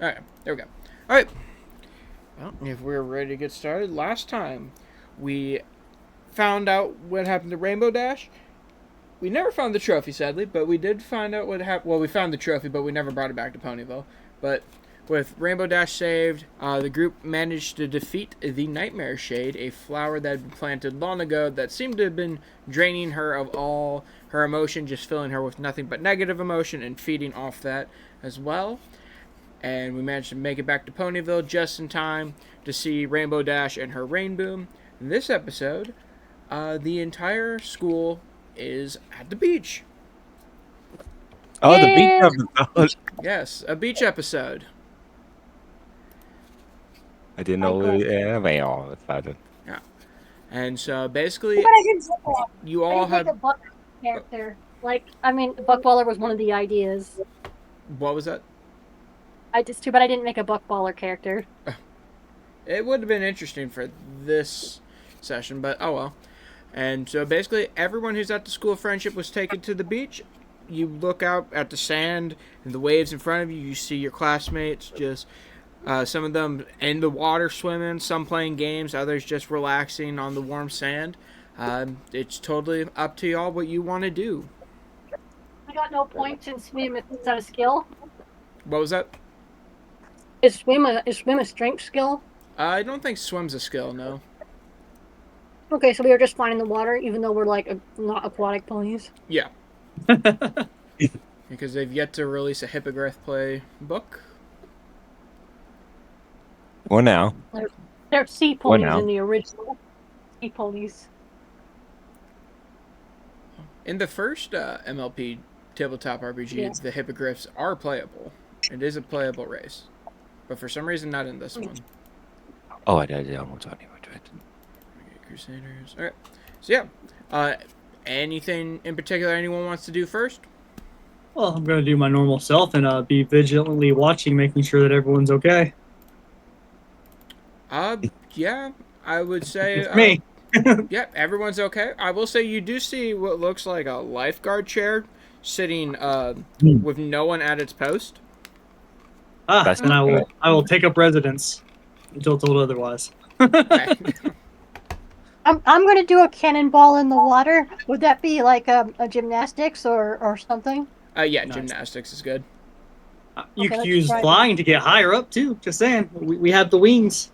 All right, there we go. All right. Well, if we're ready to get started, last time we found out what happened to Rainbow Dash. We never found the trophy, sadly, but we did find out what happened. Well, we found the trophy, but we never brought it back to Ponyville. But with Rainbow Dash saved, the group managed to defeat the Nightmare Shade, a flower that had been planted long ago that seemed to have been draining her of all her emotion, just filling her with nothing but negative emotion and feeding off that as well. And we managed to make it back to Ponyville just in time to see Rainbow Dash and her Rainboom. In this episode, the entire school is at the beach. Oh, the beach Yeah. episode. Yes, a beach episode. I didn't know we anime all of a sudden. Yeah. And so basically, But I didn't say that. you I all didn't make had. a Buck character. Buckballer was one of the ideas. What was that? Too bad I didn't make a Buckballer character. It would have been interesting for this session, but oh well. And so basically, everyone who's at the School of Friendship was taken to the beach. You look out at the sand and the waves in front of you. You see your classmates, just some of them in the water swimming, some playing games, others just relaxing on the warm sand. It's totally up to y'all what you want to do. I got no points in swim. Is that a skill? What was that? Is swim a strength skill? I don't think swim's a skill, no. Okay, so we are just fine in the water, even though we're not aquatic ponies. Yeah. Because they've yet to release a Hippogriff play book. Well, now. They're sea ponies now? in the original. Sea ponies. In the first MLP tabletop RPG, the Hippogriffs are playable. It is a playable race. But for some reason, not in this one. Oh, I did almost talking about it. Crusaders. Alright. So, yeah. Anything in particular anyone wants to do first? Well, I'm going to do my normal self and be vigilantly watching, making sure that everyone's okay. Yeah, I would say... It's me. Yeah, everyone's okay. I will say you do see what looks like a lifeguard chair sitting with no one at its post. That's And I will take up residence until told otherwise. Okay. I'm going to do a cannonball in the water. Would that be like a gymnastics or something? Yeah, Nice. gymnastics is good. You Okay, could let's use try flying to get higher up, too. Just saying. We have the wings.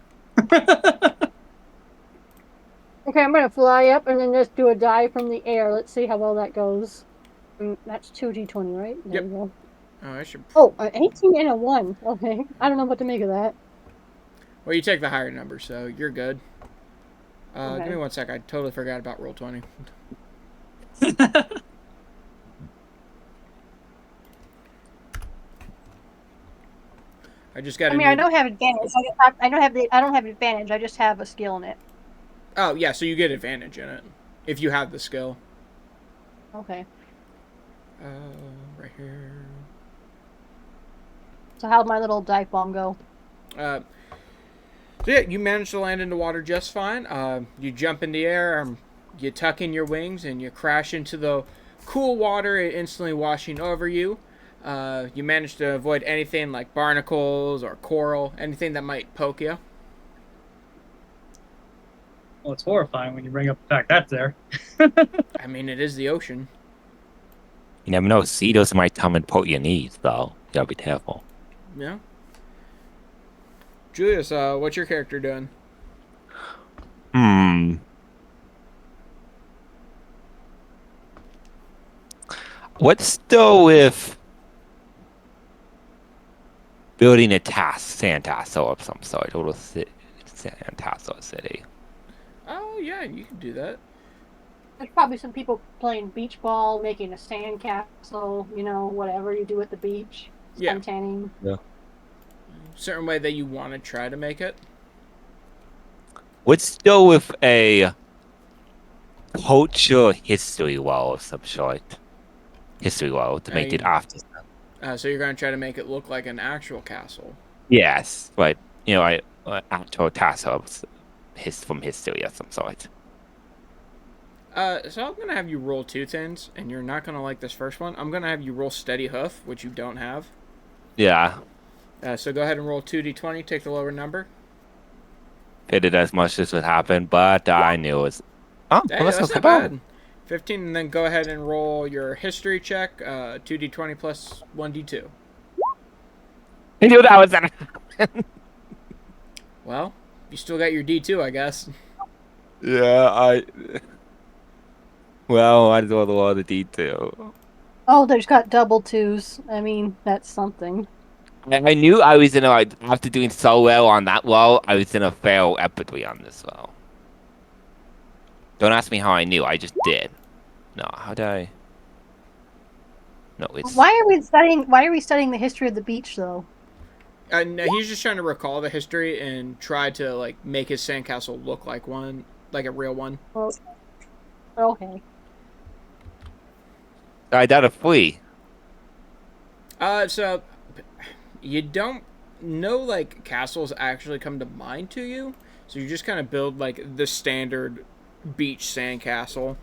Okay, I'm going to fly up and then just do a dive from the air. Let's see how well that goes. That's 2d20, right? There Yep. you go. Oh, I should... Oh, an 18 and a 1. Okay. I don't know what to make of that. Well, you take the higher number, so you're good. Okay. Give me 1 sec. I totally forgot about Roll20. I just got. I don't have advantage. I don't have advantage. I just have a skill in it. Oh yeah, so you get advantage in it if you have the skill. Okay. Right here. So how'd my little dive bomb go? So yeah, you manage to land in the water just fine. You jump in the air, you tuck in your wings, and you crash into the cool water, instantly washing over you. You manage to avoid anything like barnacles or coral, anything that might poke you. Well, it's horrifying when you bring up the fact that's there. I mean, it is the ocean. You never know. Cedos might come and poke your knees, though. You gotta be careful. Yeah. Julius, what's your character doing? Let's still with building a sandcastle of some sort. A little sandcastle city. Oh yeah, you can do that. There's probably some people playing beach ball, making a sand castle, whatever you do at the beach. Yeah. Suntanning. Yeah. Certain way that you want to try to make it. Let's go with a culture history wall of some sort. History wall to make it after. So you're going to try to make it look like an actual castle. Yes, but actual castle from history of some sort. So I'm going to have you roll 2 things, and you're not going to like this first one. I'm going to have you roll Steady Hoof, which you don't have. Yeah. So go ahead and roll 2d20. Take the lower number. Hated as much as would happen, but I knew it was. Oh, Hey, well, let's that's go not bad. bad. 15, and then go ahead and roll your history check. 2d20 plus 1d2. I knew that was gonna happen. Well, you still got your d2, I guess. Yeah, Well, I don't know all the detail. Oh, there's got double twos. I mean, that's something. I knew I was gonna like after doing so well on that well, I was gonna fail epically on this well. Don't ask me how I knew. I just did. No, how did I? No, it's Why are we studying the history of the beach though? No, he's just trying to recall the history and try to like make his sandcastle look like one, like a real one. Well, okay. I got a flea. So you don't know like castles actually come to mind to you, so you just kind of build like the standard beach sandcastle.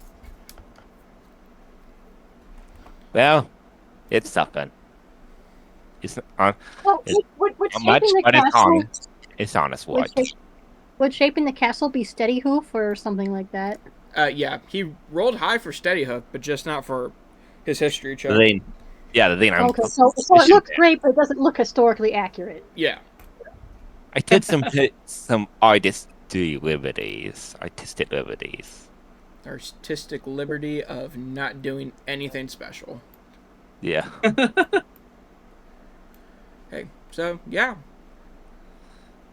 Well, it's something. It's on. Well, It's would much, shaping the but it's castle honest. It's honest. would, What? shape, would shaping the castle be steady hoof or something like that? Yeah, he rolled high for steady hook, but just not for his history check. The thing. Yeah, the thing. Okay, so it looks great, but it doesn't look historically accurate. Yeah. I did some artistic liberties. Artistic liberty of not doing anything special. Yeah. Hey, so yeah.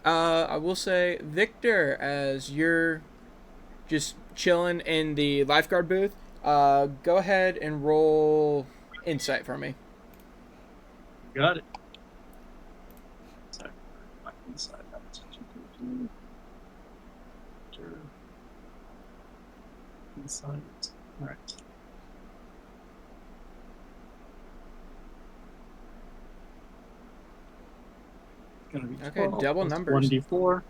I will say, Victor, as you're just chilling in the lifeguard booth, go ahead and roll insight for me. Got it. Inside. All right. Gonna be Okay, 12 double plus numbers. 1d4.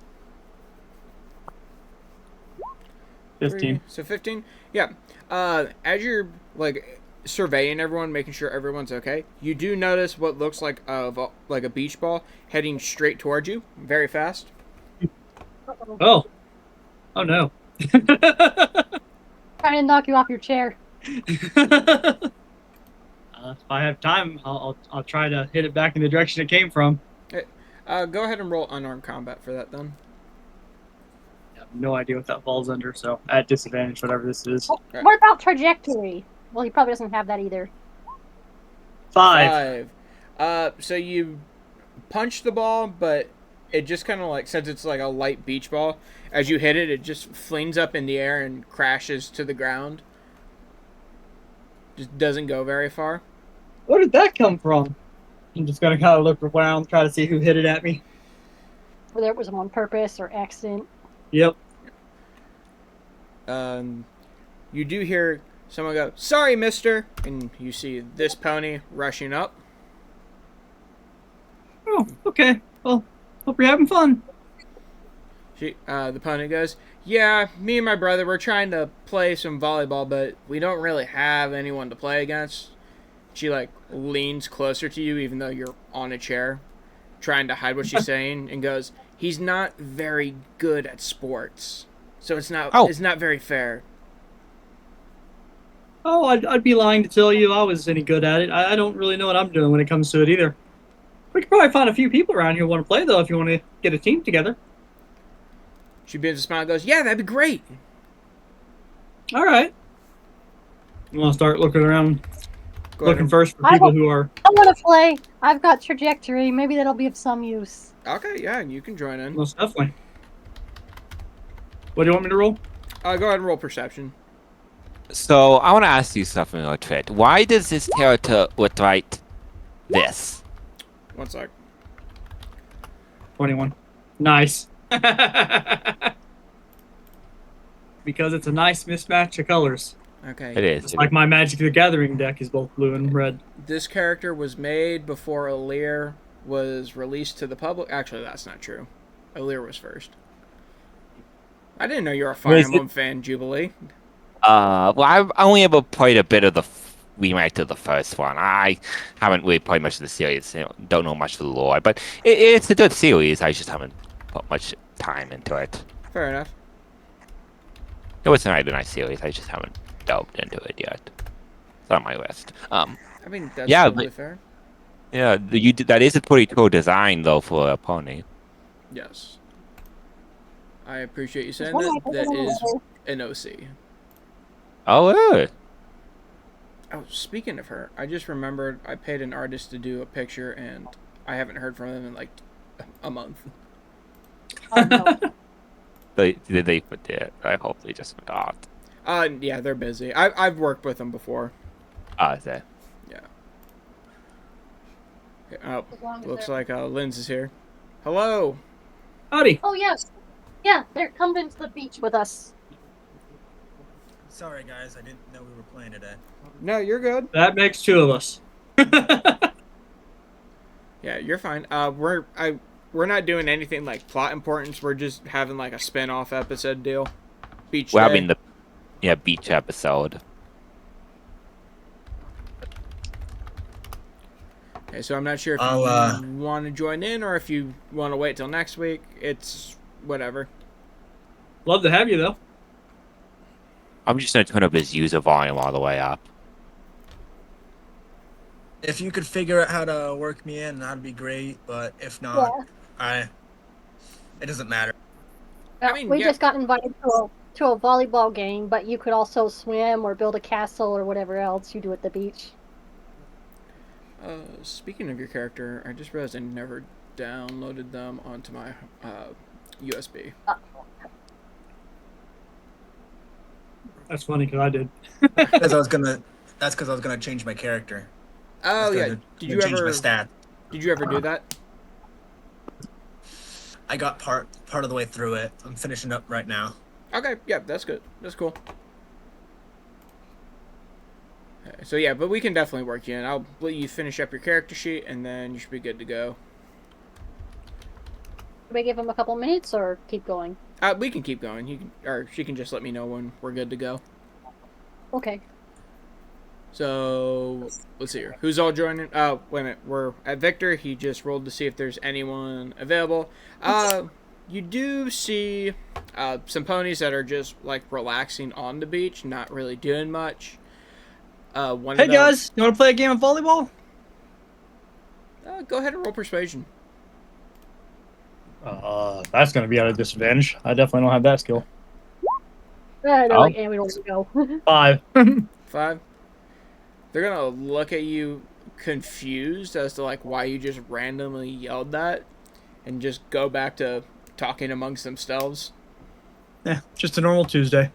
15. So 15. Yeah. As you're like surveying everyone, making sure everyone's okay, you do notice what looks like a beach ball heading straight towards you, very fast. Oh. Oh no. Trying to knock you off your chair. If I have time, I'll try to hit it back in the direction it came from. Go ahead and roll unarmed combat for that then. I have no idea what that falls under, so at disadvantage, whatever this is. Right. What about trajectory? Well, he probably doesn't have that either. 5. So you punch the ball, but it just kind of like, since it's like a light beach ball, as you hit it, it just flings up in the air and crashes to the ground. Just doesn't go very far. Where did that come from? I'm just gonna kind of look around, try to see who hit it at me. Whether it was on purpose or accident. Yep. You do hear someone go, "Sorry, mister," and you see this pony rushing up. Oh, okay. Well, hope you're having fun. The pony goes, "Yeah, me and my brother, we're trying to play some volleyball, but we don't really have anyone to play against." She like leans closer to you, even though you're on a chair, trying to hide what she's saying, and goes, "He's not very good at sports, so it's not very fair." Oh, I'd be lying to tell you I was any good at it. I don't really know what I'm doing when it comes to it either. We could probably find a few people around here who want to play, though, if you want to get a team together. She begins to smile and goes, "Yeah, that'd be great." All right. I'm going to start looking around, Go ahead looking and- first for people who are... I want to play. I've got trajectory. Maybe that'll be of some use. Okay, yeah, you can join in. Most definitely. What do you want me to roll? Go ahead and roll perception. So I want to ask you something, Otred. Why does this character look like this? 1 sec. 21. Nice. Because it's a nice mismatch of colors. Okay. It is. It's like my Magic the Gathering deck is both blue and red. This character was made before Alir was released to the public. Actually, that's not true. Alir was first. I didn't know you were a Fire Wait, Emblem fan, Jubilee. Well, I've only ever played a bit of remake to the first one. I haven't really played much of the series. Don't know much of the lore, but it's a good series. I just haven't put much time into it. Fair enough. It was a really nice series. I just haven't delved into it yet. It's on my list. I mean, that's Yeah, totally but- fair. Yeah, that is a pretty cool design though for a pony. Yes. I appreciate you saying one that. I That don't is know. an OC. Oh, really? Oh, speaking of her, I just remembered I paid an artist to do a picture, and I haven't heard from them in like a month. Oh, no. Did they forget? I hope they just forgot. Yeah, they're busy. I've worked with them before. Is that? Yeah. Oh, As long as looks they're- like Linz is here. Hello. Howdy. Oh, yes. Yeah, they're coming to the beach with us. Sorry, guys, I didn't know we were playing today. No, you're good. That makes two of us. Yeah, you're fine. We're not doing anything like plot importance. We're just having like a spin-off episode deal. Beach We're day. having the beach episode. Okay, so I'm not sure if I'll, you want to join in or if you want to wait till next week. It's whatever. Love to have you, though. I'm just gonna turn up his user volume all the way up. If you could figure out how to work me in, that'd be great. But if not, it doesn't matter. I mean, we yeah. just got invited to a volleyball game, but you could also swim or build a castle or whatever else you do at the beach. Speaking of your character, I just realized I never downloaded them onto my USB. That's funny because I did. Because That's because I was gonna change my character. I Oh was yeah. gonna Did you change ever? my stat? Did you ever do that? I got part of the way through it. I'm finishing up right now. Okay. Yeah, that's good. That's cool. Okay, so yeah, but we can definitely work you in. I'll let you finish up your character sheet, and then you should be good to go. Should we give him a couple minutes or keep going? We can keep going. You can, or she can just let me know when we're good to go. Okay. So let's see here. Who's all joining? Oh, wait a minute. We're at Victor. He just rolled to see if there's anyone available. You do see some ponies that are just like relaxing on the beach, not really doing much. One Hey of them, guys, you want to play a game of volleyball? go ahead and roll persuasion. That's going to be at a disadvantage. I definitely don't have that skill. They're Oh. like, and we don't go. 5. 5. They're gonna look at you confused as to like why you just randomly yelled that, and just go back to talking amongst themselves. Yeah, just a normal Tuesday.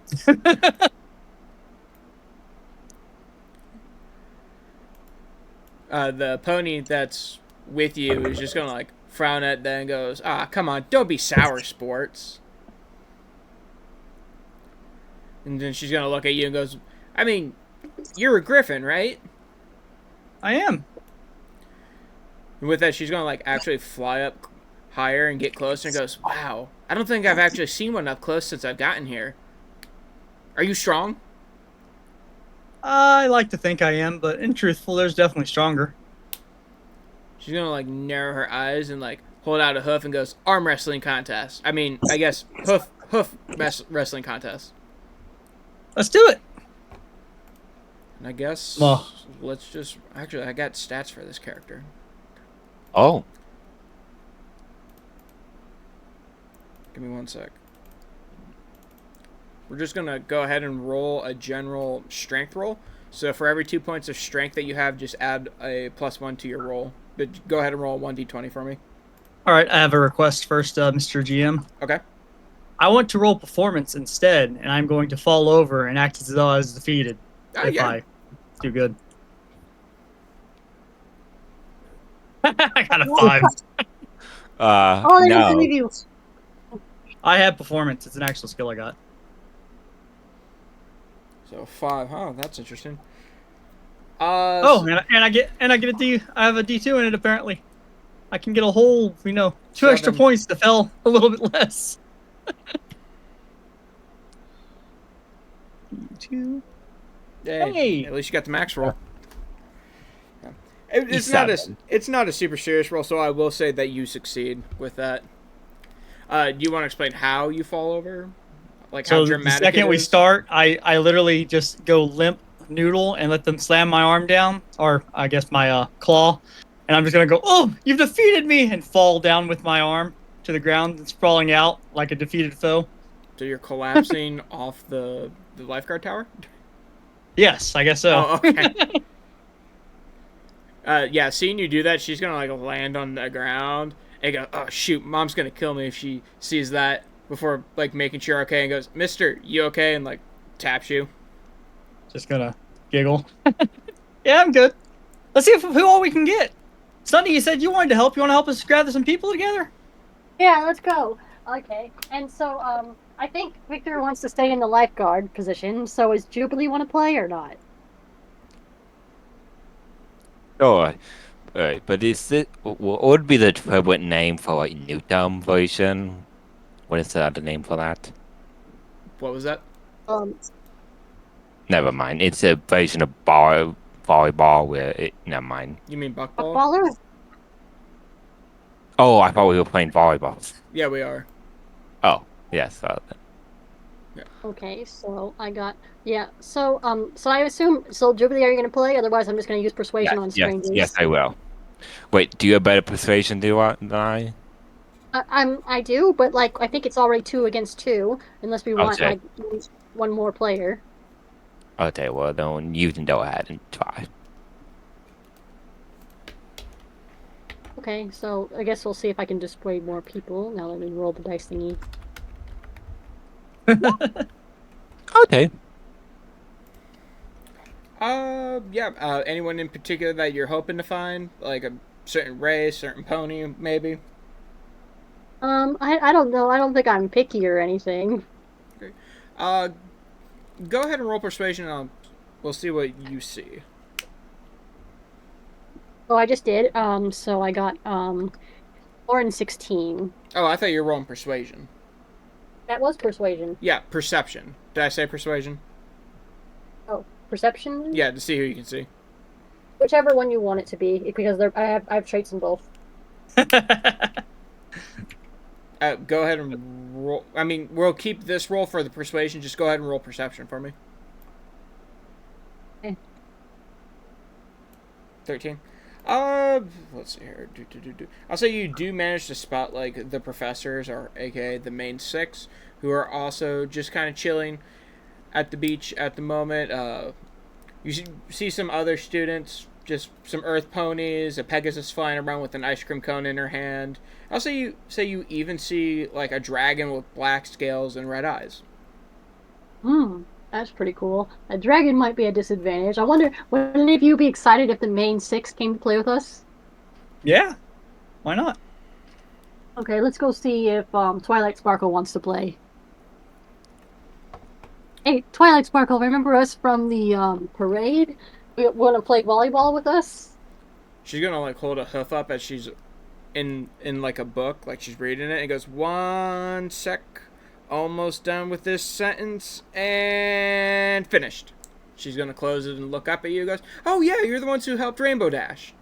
The pony that's with you is just gonna like frown at them and goes, "Ah, come on, don't be sour, sports." And then she's gonna look at you and goes, "I mean, you're a griffin, right?" I am. And with that, she's gonna like actually fly up higher and get closer and goes, "Wow, I don't think I've actually seen one up close since I've gotten here. Are you strong?" I like to think I am, but in truthful, there's definitely stronger. She's gonna like narrow her eyes and like hold out a hoof and goes, "Arm wrestling contest. I mean, I guess hoof wrestling contest." Let's do it. And I guess Well. let's just actually I got stats for this character. Oh, Give me one sec. We're just gonna go ahead and roll a general strength roll. So for every 2 points of strength that you have, just add a +1 to your roll. But go ahead and roll 1d20 for me. All right, I have a request first, Mr. GM. Okay. I want to roll performance instead, and I'm going to fall over and act as though I was defeated. Oh if yeah. I do good. I got a 5. Oh, they no. didn't review. I have performance. It's an actual skill I got. So 5. Oh, that's interesting. Oh, and I get a D. I have a D2 in it apparently. I can get a whole, 2 extra 7. points to fell a little bit less. D2. Yay. Hey. At least you got the max roll. It's not a super serious roll, so I will say that you succeed with that. Do you want to explain how you fall over? Like how So the dramatic second it we is? start, I literally just go limp noodle and let them slam my arm down, or I guess my claw, and I'm just gonna go, oh, you've defeated me, and fall down with my arm to the ground and sprawling out like a defeated foe. So you're collapsing off the lifeguard tower? Yes, I guess so. Oh, okay. Yeah, seeing you do that, she's gonna like land on the ground and go, "Oh shoot, mom's gonna kill me if she sees that." Before like making sure you're okay, and goes, "Mister, you okay?" and like taps you. Just gonna giggle. Yeah, I'm good. Let's see who all we can get. Sunny, you said you wanted to help. You want to help us gather some people together? Yeah, let's go. Okay. And so, I think Victor wants to stay in the lifeguard position. So, is Jubilee want to play or not? Sure. Alright, but is it what would be the equivalent name for like Newton version? What is the other name for that? What was that? Um, Never mind. It's a version of volleyball where it. Never mind. You mean buckball? baller? Oh, I thought we were playing volleyball. Yeah, we are. Oh, yes. Okay, so I got So so I assume Jubilee, are you gonna play? Otherwise, I'm just gonna use persuasion on strangers. Yes, I will. Wait, do you have better persuasion than I? I do, but like I think it's already 2 against 2, unless we want Okay. like one more player. Okay, well then you can go ahead and try. Okay, so I guess we'll see if I can dissuade more people. Now let me roll the dice thingy. Okay. Yeah. Anyone in particular that you're hoping to find, like a certain race, certain pony, maybe? I don't know. I don't think I'm picky or anything. Uh, go ahead and roll persuasion. And we'll see what you see. Oh, I just did. So I got 4 and 16. Oh, I thought you were rolling persuasion. That was persuasion. Yeah, perception. Did I say persuasion? Oh, perception. Yeah, to see who you can see. Whichever one you want it to be, because I have traits in both. Go ahead and roll. I mean, we'll keep this roll for the persuasion. Just go ahead and roll perception for me. Okay. 13. Let's see here. I'll say you do manage to spot like the professors, or aka the main 6, who are also just kind of chilling at the beach at the moment. You see some other students, just some earth ponies, a Pegasus flying around with an ice cream cone in her hand. I'll say you even see like a dragon with black scales and red eyes. That's pretty cool. A dragon might be a disadvantage. I wonder, would any of you be excited if the main 6 came to play with us? Yeah, why not? Okay, let's go see if Twilight Sparkle wants to play. Hey, Twilight Sparkle, remember us from the parade? You want to play volleyball with us? She's gonna like hold a hoof up as she's in like a book, like she's reading it, and goes, "1 sec. Almost done with this sentence and finished." She's gonna close it and look up at you and goes, "Oh yeah, you're the ones who helped Rainbow Dash."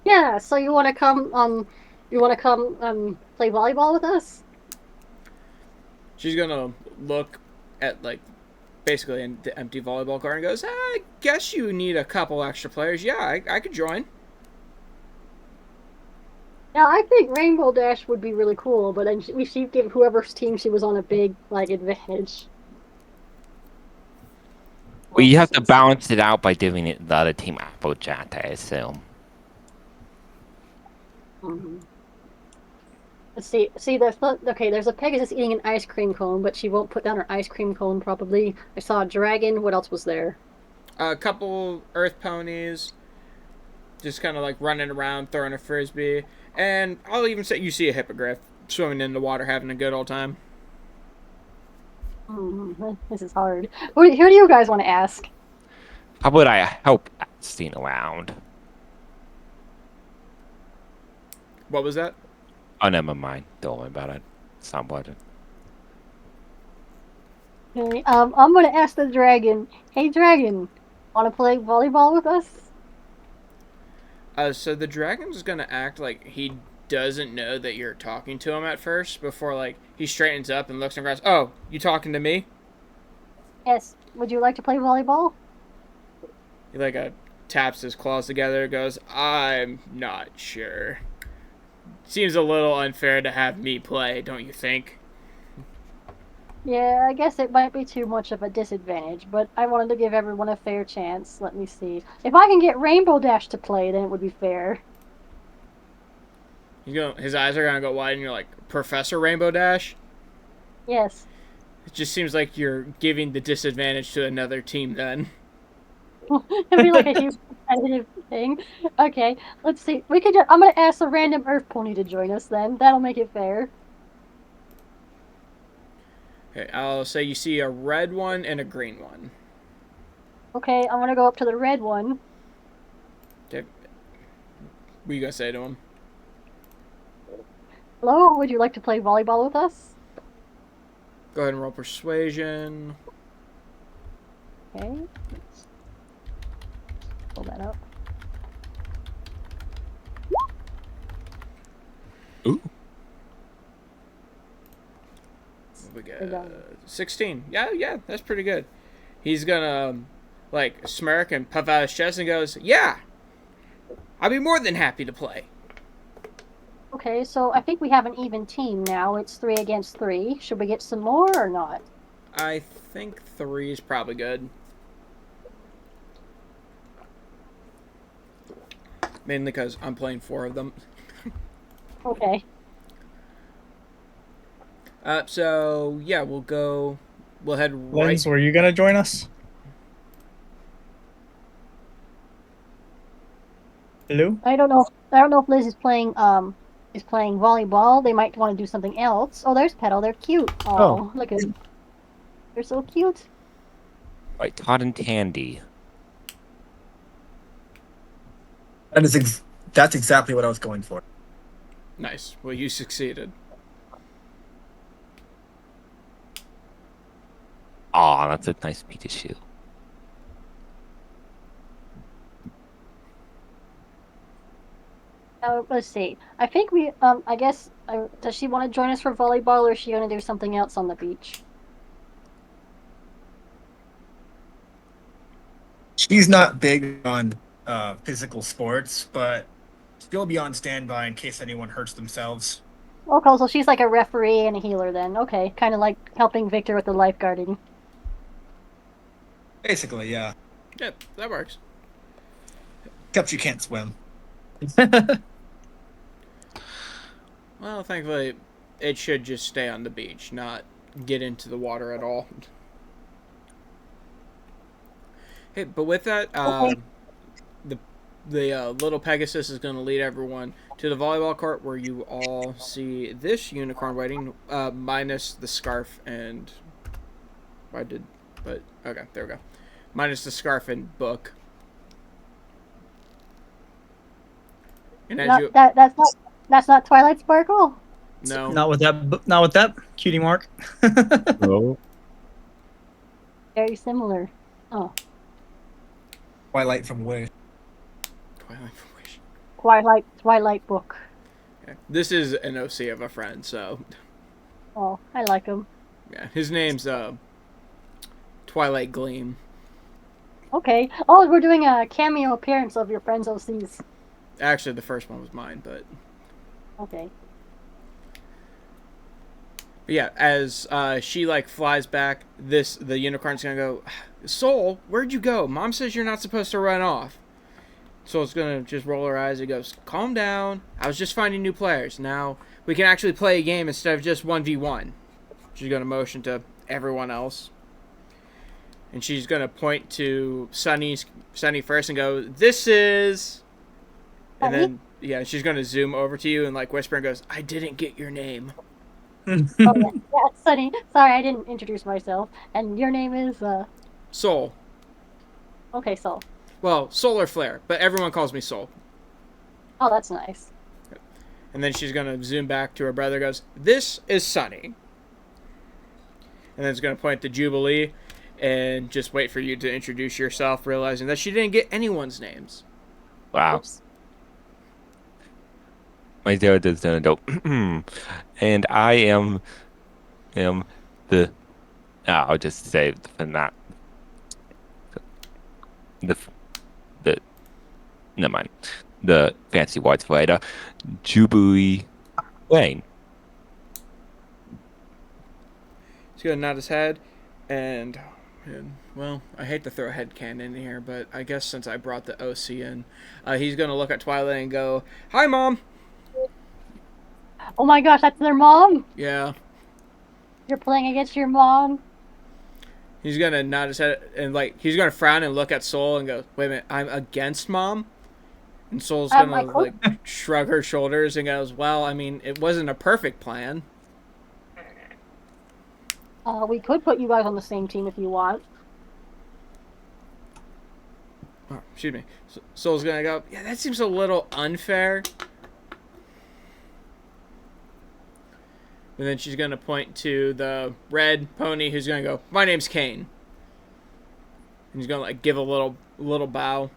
Yeah, so you want to come play volleyball with us? She's gonna look at like basically the empty volleyball court and goes, "I guess you need a couple extra players. Yeah, I could join." Yeah, I think Rainbow Dash would be really cool, but then she'd give whoever's team she was on a big like advantage. Well, you have to balance it out by giving it the other team Applejack, I assume. Let's see. There's a Pegasus eating an ice cream cone, but she won't put down her ice cream cone probably. I saw a dragon. What else was there? A couple earth ponies, just kind of like running around, throwing a frisbee, and I'll even say you see a hippogriff swimming in the water, having a good old time. This is hard. Who do you guys want to ask? How would I help Epstein around? What was that? Oh, never mind. Don't worry about it. It's not important. Okay, I'm gonna ask the dragon. Hey, dragon, want to play volleyball with us? So the dragon's gonna act like he doesn't know that you're talking to him at first, before like he straightens up and looks and goes, "Oh, you talking to me?" Yes. Would you like to play volleyball? He like taps his claws together, goes, "I'm not sure. Seems a little unfair to have me play, don't you think?" Yeah, I guess it might be too much of a disadvantage, but I wanted to give everyone a fair chance. Let me see. If I can get Rainbow Dash to play, then it would be fair. His eyes are gonna go wide, and you're like, "Professor Rainbow Dash?" Yes. It just seems like you're giving the disadvantage to another team then. It'd be like a huge competitive thing. Okay, let's see. We could. I'm gonna ask a random Earth pony to join us. Then that'll make it fair. Okay, I'll say you see a red one and a green one. Okay, I'm gonna go up to the red one. Okay. What are you gonna say to him? Hello, would you like to play volleyball with us? Go ahead and roll persuasion. Okay. Let's pull that up. Ooh. We got 16. Yeah, that's pretty good. He's gonna like smirk and puff out his chest and goes, "Yeah, I'll be more than happy to play." Okay, so I think we have an even team now. It's 3 against 3. Should we get some more or not? I think 3 is probably good. Mainly because I'm playing 4 of them. Okay. So yeah, we'll head right. Lens, were you gonna join us? Hello? I don't know. I don't know if Liz is playing volleyball. They might want to do something else. Oh, there's Petal. They're cute. Oh, look at them. They're so cute. Right, Todd and Tandy. That's exactly what I was going for. Nice. Well, you succeeded. Aw, that's a nice Pikachu. Let's see. I think we. I guess. Does she want to join us for volleyball, or is she going to do something else on the beach? She's not big on physical sports, but she'll be on standby in case anyone hurts themselves. Okay, so she's like a referee and a healer then. Okay, kind of like helping Victor with the lifeguarding. Basically, yeah. Yep, that works. Except you can't swim. Well, thankfully, it should just stay on the beach, not get into the water at all. Hey, but with that, Okay. the little Pegasus is going to lead everyone to the volleyball court, where you all see this unicorn waiting, minus the scarf and. Okay, there we go. Minus the scarf and book. And as you That's not Twilight Sparkle. no, Not with that cutie mark. Oh. Very similar. Oh, Twilight from Wish. Twilight from Wish. Twilight book. Yeah. This is an OC of a friend, so Oh, I like him. yeah, his name's Twilight Gleam. Okay. Oh, we're doing a cameo appearance of your friends OCs. Actually, the first one was mine, but Okay. yeah, as she like flies back, the unicorn's gonna go, "Soul, where'd you go? Mom says you're not supposed to run off." Soul's gonna just roll her eyes and goes, "Calm down. I was just finding new players. Now we can actually play a game instead of just 1v1." She's gonna motion to everyone else, and she's gonna point to Sunny first and go, "This is," and Sunny? then yeah, she's gonna zoom over to you and like whisper and goes, "I didn't get your name." Oh yeah, yeah, Sunny. Sorry, I didn't introduce myself. And your name is Soul. Okay, Soul. Well, Solar Flare, but everyone calls me Soul. Oh, that's nice. And then she's gonna zoom back to her brother. Goes, "This is Sunny." And then it's gonna point to Jubilee, and just wait for you to introduce yourself, realizing that she didn't get anyone's names. Wow. Oops. My dad is an adult, and I am the. I'll just say for that the the never mind the fancy words for later. Jubilee Lane. He's gonna nod his head, and well, I hate to throw a head cannon in here, but I guess since I brought the OC in, he's gonna look at Twilight and go, "Hi, Mom." Oh my gosh, that's their mom? Yeah. You're playing against your mom? He's gonna nod his head and he's gonna frown and look at Soul and go, "Wait a minute, I'm against Mom." And Soul's gonna shrug her shoulders and goes, "Well, I mean, it wasn't a perfect plan." We could put you guys on the same team if you want. Oh, excuse me. Soul's gonna go, "Yeah, that seems a little unfair." And then she's gonna point to the red pony, who's gonna go, "My name's Kane." And he's gonna give a little bow.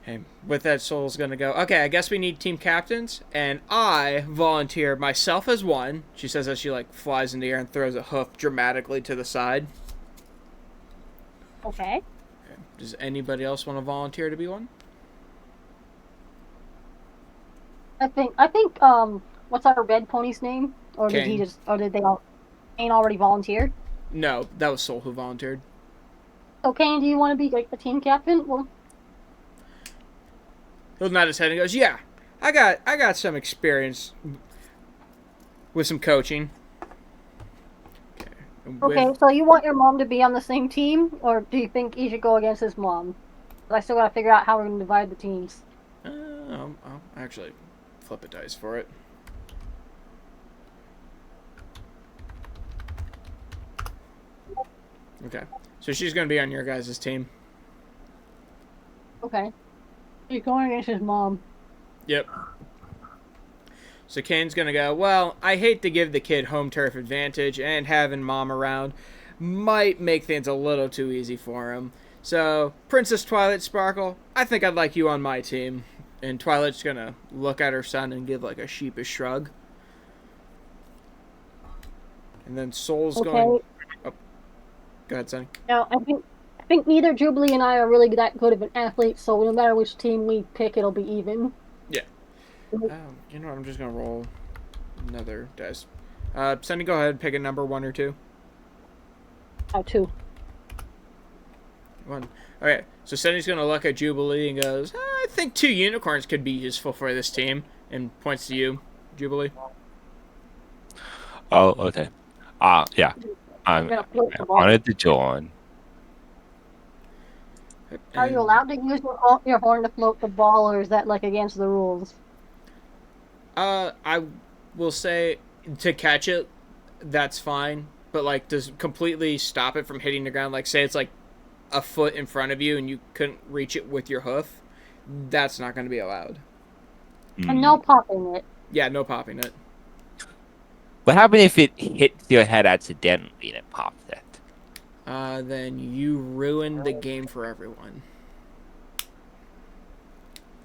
And with that, Soul's gonna go, "Okay, I guess we need team captains, and I volunteer myself as one." She says as she flies in the air and throws a hoof dramatically to the side. Okay. Does anybody else want to volunteer to be one? I think what's our red pony's name? Or did Kane. did they all Kane already volunteered? No, that was Soul who volunteered. So Kane, do you want to be the team captain? Well, He'll nod his head and goes, "Yeah, I got some experience with some coaching." okay, so you want your mom to be on the same team, or do you think he should go against his mom? I still gotta figure out how we're gonna divide the teams. I'll actually flip a dice for it. Okay, so she's gonna be on your guys' team. Okay. He's going against his mom. Yep. So Kane's gonna go, "Well, I hate to give the kid home turf advantage, and having Mom around might make things a little too easy for him. So, Princess Twilight Sparkle, I think I'd like you on my team." And Twilight's gonna look at her son and give a sheepish shrug. And then Soul's going... Oh. Go ahead, Sonny. Now, I think neither Jubilee and I are really that good of an athlete, so no matter which team we pick, it'll be even. Yeah. You know what? I'm just gonna roll another dice. Sonny, go ahead and pick a number, 1 or 2. 2. 1. Okay, so Sonny's gonna look at Jubilee and goes, "I think 2 unicorns could be useful for this team," and points to you, Jubilee. Oh, okay. Yeah. I wanted to join. Are you allowed to use your horn to float the ball, or is that against the rules? I will say to catch it, that's fine. But to completely stop it from hitting the ground, say it's a foot in front of you and you couldn't reach it with your hoof, that's not going to be allowed. And no popping it. Yeah, no popping it. What happened if it hits your head accidentally and it pops it? Then you ruin the game for everyone.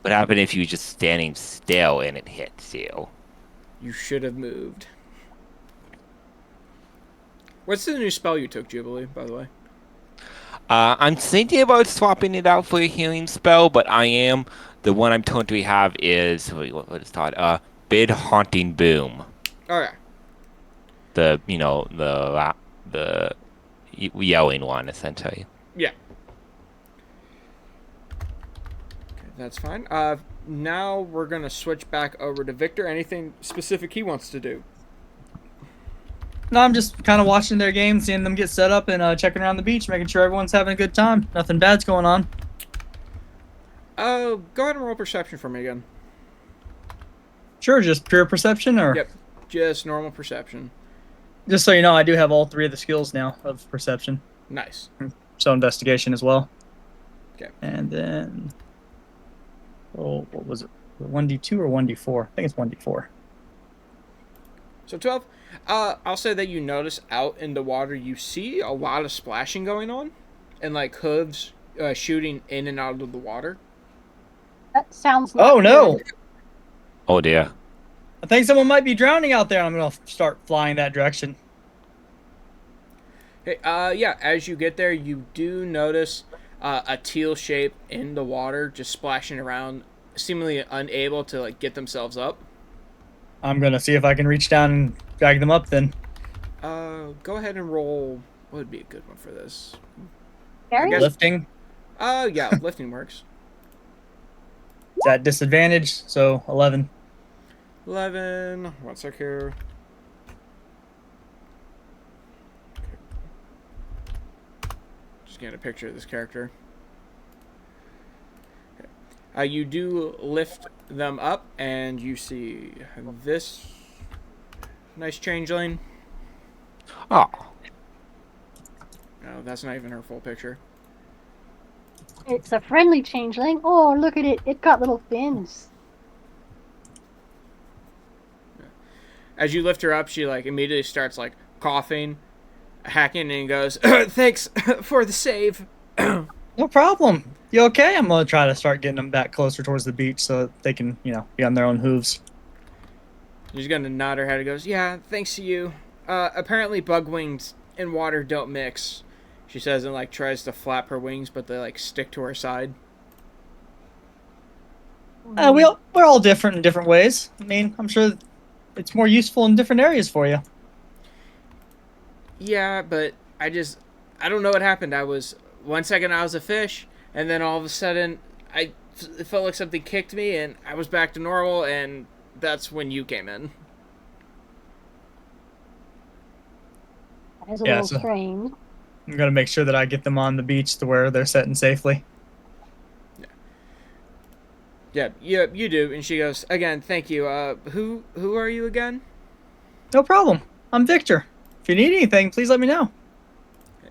What happened if you were just standing still and it hits you? You should have moved. What's the new spell you took, Jubilee, by the way? I'm thinking about swapping it out for a healing spell, but the one I'm told we have is, what is it called? Bid Haunting Boom. Okay. The yelling one, essentially. Yeah. Okay, that's fine. Now we're going to switch back over to Victor. Anything specific he wants to do? No, I'm just kind of watching their game, seeing them get set up, and checking around the beach, making sure everyone's having a good time. Nothing bad's going on. Go ahead and roll perception for me again. Sure, just pure perception, or? Yep, just normal perception. Just so you know, I do have all 3 of the skills now of perception. Nice. So investigation as well. Okay. And then, what was it? 1d2 or 1d4? I think it's 1d4. So 12. I'll say that you notice out in the water, you see a lot of splashing going on, and hooves shooting in and out of the water. That sounds. Oh no! Oh dear. I think someone might be drowning out there. I'm gonna start flying that direction. Hey, yeah, as you get there, you do notice a teal shape in the water just splashing around, seemingly unable to like get themselves up. I'm gonna see if I can reach down and drag them up. Then Go ahead and roll. What would be a good one for this? Carry? guess- lifting. Yeah, lifting works. It's at disadvantage, so 11. 11. One sec here. Just getting a picture of this character. You do lift them up, and you see this nice changeling. Oh. No, that's not even her full picture. It's a friendly changeling. Oh, look at it. It got little fins. As you lift her up, she like immediately starts like coughing, hacking, and goes, "Thanks for the save." No problem. You okay? I'm gonna try to start getting them back closer towards the beach so that they can, be on their own hooves. She's gonna nod her head and goes, "Yeah, thanks to you. Apparently bug wings and water don't mix." She says and like tries to flap her wings, but they like stick to her side. We're all different in different ways. I mean, I'm sure it's more useful in different areas for you. Yeah, but I don't know what happened. I was 1 second I was a fish, and then all of a sudden it felt like something kicked me, and I was back to normal, and that's when you came in. That is a Yeah, little so- strange. I'm gonna make sure that I get them on the beach to where they're setting safely. Yeah, you do. And she goes, "Again, thank you. Who are you again?" No problem. I'm Victor. If you need anything, please let me know.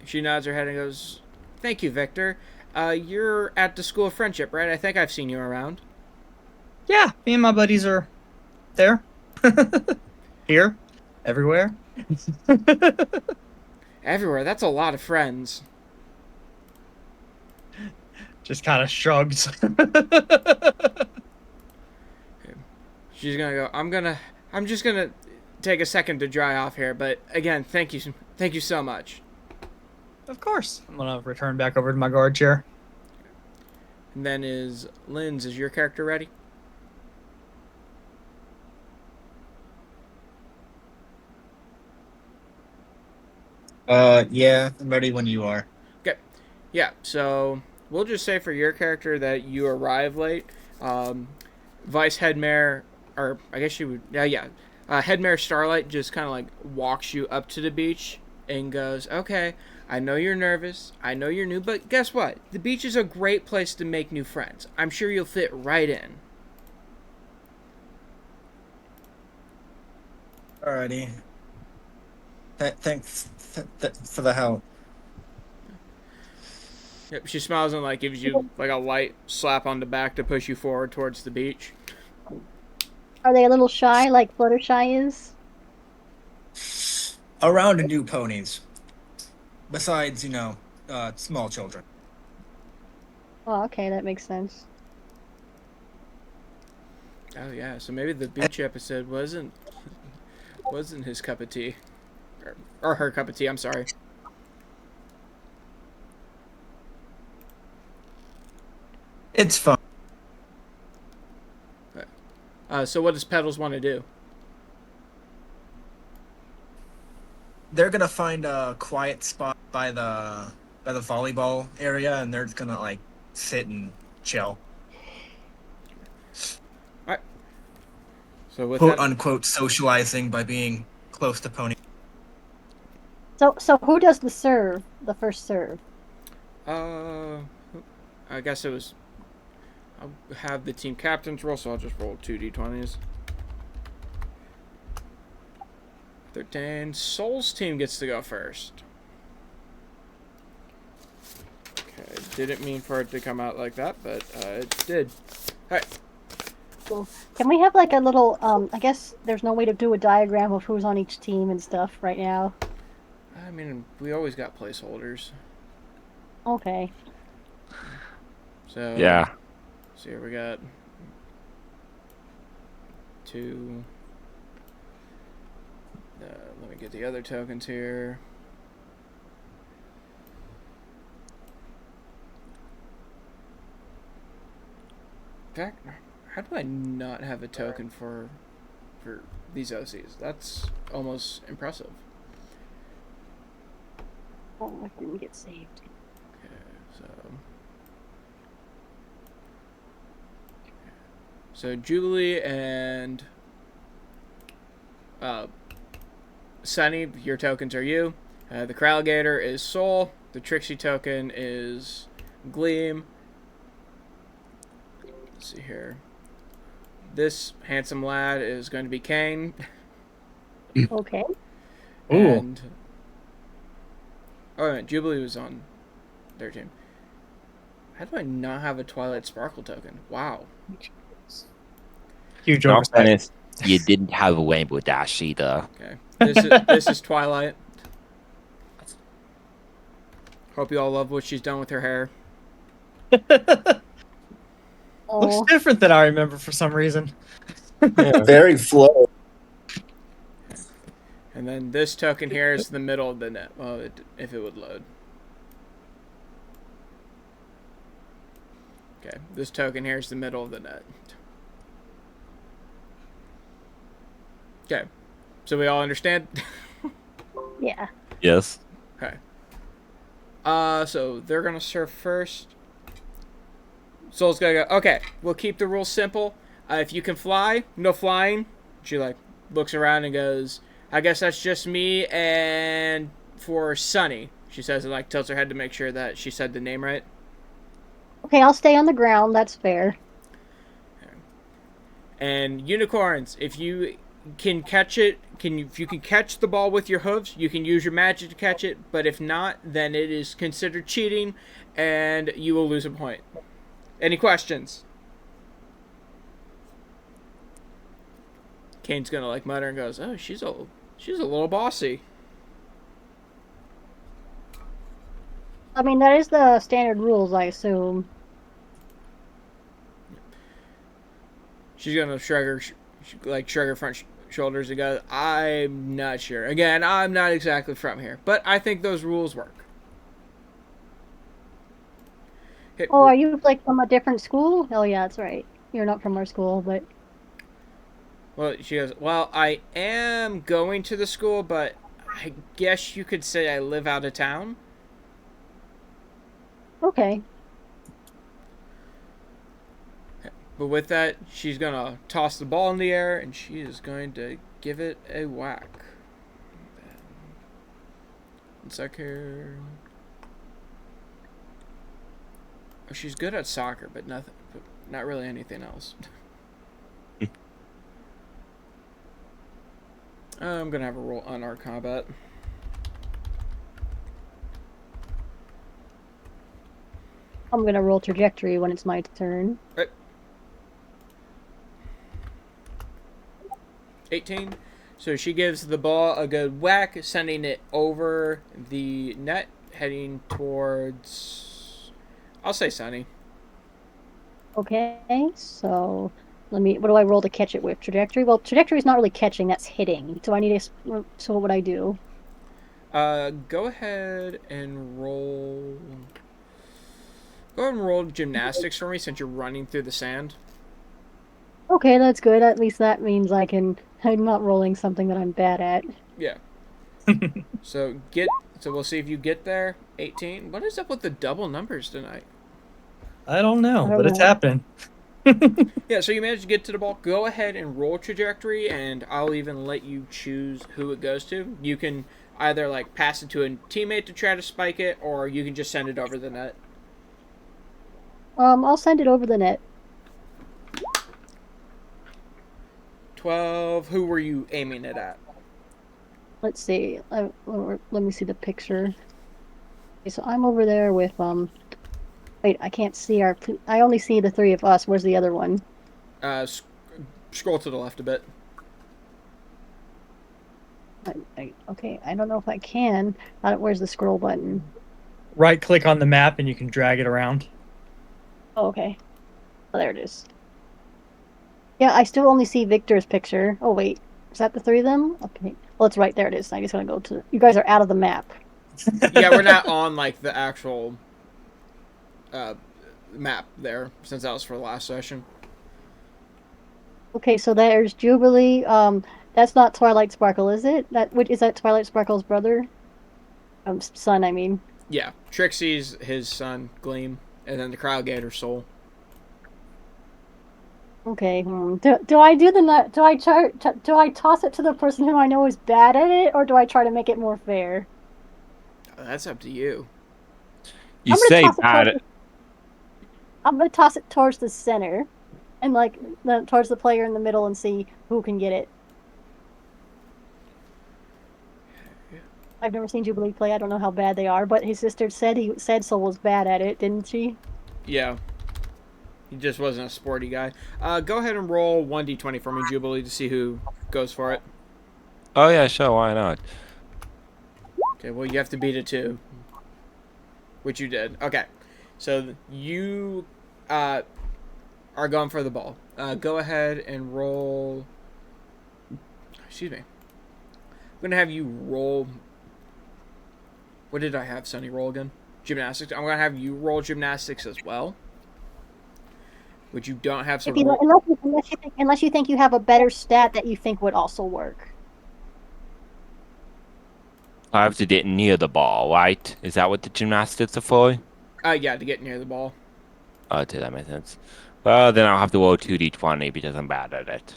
She nods her head and goes, "Thank you, Victor. You're at the School of Friendship, right? I think I've seen you around." Yeah, me and my buddies are there. Here. Everywhere. Everywhere. That's a lot of friends. Just kind of shrugs. She's gonna go, I'm just gonna take a second to dry off here, but again, thank you so much." Of course. I'm gonna return back over to my guard chair. And then Lynn's, is your character ready? Yeah, I'm ready when you are. Okay. Yeah, so we'll just say for your character that you arrive late. Vice Headmare, or I guess you would, yeah. Headmare Starlight just kind of like walks you up to the beach and goes, "Okay, I know you're nervous. I know you're new, but guess what? The beach is a great place to make new friends. I'm sure you'll fit right in." Alrighty. Thanks for the help. Yep, she smiles and like gives you like a light slap on the back to push you forward towards the beach. Are they a little shy like Fluttershy is? Around new ponies. Besides, small children. Oh, okay, that makes sense. Oh yeah, so maybe the beach episode wasn't his cup of tea, or her cup of tea. I'm sorry. It's fun. So what does Petals want to do? They're gonna find a quiet spot by the volleyball area, and they're gonna like sit and chill. So with Quote that, unquote socializing by being close to pony. So who does the serve? The first serve. I guess it was. I'll have the team captains roll, so I'll just roll 2d20s. 13. Soul's team gets to go first. Okay, didn't mean for it to come out like that, but it did. Alright. Cool. Can we have like a little? I guess there's no way to do a diagram of who's on each team and stuff right now. I mean, we always got placeholders. Okay. So Yeah. So here we got 2. Let me get the other tokens here. In fact, how do I not have a token for these OCs? That's almost impressive. Oh, I didn't get saved. Okay, so Jubilee and Sunny, your tokens are you. The Crowgator is Soul. The Trixie token is Gleam. Let's see here. This handsome lad is going to be Kane. Okay. And oh, Jubilee was on their team. How do I not have a Twilight Sparkle token? Wow. Huge Not oversight. honest, you didn't have a Rainbow Dash either. Okay. This is Twilight. Hope you all love what she's done with her hair. Oh, Looks different than I remember for some reason. Very flow. And then this token here is the middle of the net. Well, if it would load. Okay, this token here is the middle of the net. Okay, so we all understand? yeah. Yes. Okay. So they're gonna serve first. Soul's gonna go, okay, we'll keep the rules simple. If you can fly, no flying. She, like, looks around and goes, I guess that's just me and for Sunny. She says it, like, tilts her head to make sure that she said the name right. Okay, I'll stay on the ground. That's fair. And unicorns, if you can catch it, if you can catch the ball with your hooves, you can use your magic to catch it. But if not, then it is considered cheating, and you will lose a point. Any questions? Kane's gonna, like, mutter and goes, "Oh, she's a little bossy." I mean, that is the standard rules, I assume. She's gonna shrug her front shoulders and go, "I'm not sure. Again, I'm not exactly from here, but I think those rules work." Hey, Oh, are you, like, from a different school? Oh, yeah, that's right. You're not from our school, but... well, she goes, "Well, I am going to the school, but I guess you could say I live out of town." Okay. But with that, she's gonna toss the ball in the air, and she is going to give it a whack. One sec here. Oh, she's good at soccer, but not really anything else. I'm gonna have a roll on our combat. I'm gonna roll trajectory when it's my turn. Right. 18. So she gives the ball a good whack, sending it over the net, heading towards, I'll say Sunny. Okay, so what do I roll to catch it with? Trajectory? Well, trajectory is not really catching, that's hitting. So I need to, so what would I do? Go ahead and roll. Go ahead and roll gymnastics for me since you're running through the sand. Okay, that's good. At least that means I'm not rolling something that I'm bad at. Yeah. So we'll see if you get there. 18. What is up with the double numbers tonight? I don't know, I don't but it's know. happening. Yeah, so you managed to get to the ball. Go ahead and roll trajectory, and I'll even let you choose who it goes to. You can either, like, pass it to a teammate to try to spike it, or you can just send it over the net. I'll send it over the net. 12. Who were you aiming it at? Let's see. Let me see the picture. Okay, so I'm over there with wait, I can't see I only see the three of us. Where's the other one? Scroll to the left a bit. Okay, I don't know if I can. Where's the scroll button? Right click on the map and you can drag it around. Oh, okay. Oh, there it is. Yeah, I still only see Victor's picture. Oh wait, is that the three of them? Okay. Well, it's right there. It is. I just gotta go to. You guys are out of the map. Yeah, we're not on like the actual map there since that was for the last session. Okay, so there's Jubilee. That's not Twilight Sparkle, is it? Is that Twilight Sparkle's brother? Son, I mean. Yeah, Trixie's his son Gleam, and then the Crowgator Soul. Okay. Do I do the nut? Do I toss it to the person who I know is bad at it, or do I try to make it more fair? That's up to you. You I'm gonna say toss it bad. I'm gonna toss it towards the center, and like towards the player in the middle, and see who can get it. I've never seen Jubilee play. I don't know how bad they are, but his sister said Soul was bad at it, didn't she? Yeah. He just wasn't a sporty guy. Go ahead and roll 1d20 for me, Jubilee, to see who goes for it. Oh yeah, sure. Why not? Okay, well, you have to beat it too. Which you did. Okay. So you are going for the ball. Go ahead and roll. Excuse me. I'm going to have you roll. What did I have Sonny roll again? Gymnastics. I'm going to have you roll gymnastics as well. Which you don't have. So Unless you think you have a better stat that you think would also work. I have to get near the ball, right? Is that what the gymnastics are for? Yeah, to get near the ball. Oh, okay, that makes sense. Well, then I'll have to roll 2d20 because I'm bad at it.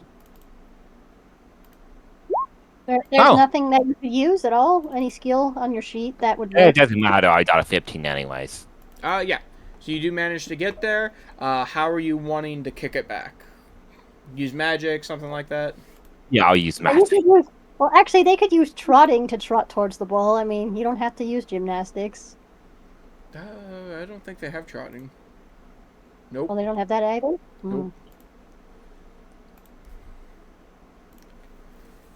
There's Oh. nothing that you could use at all? Any skill on your sheet that would It work? doesn't matter. I got a 15 anyways. Yeah. So you do manage to get there. How are you wanting to kick it back? Use magic, something like that? Yeah, I'll use You magic. could well, actually, they could use trotting to trot towards the ball. I mean, you don't have to use gymnastics. I don't think they have trotting. Nope. Well, they don't have that either? Nope.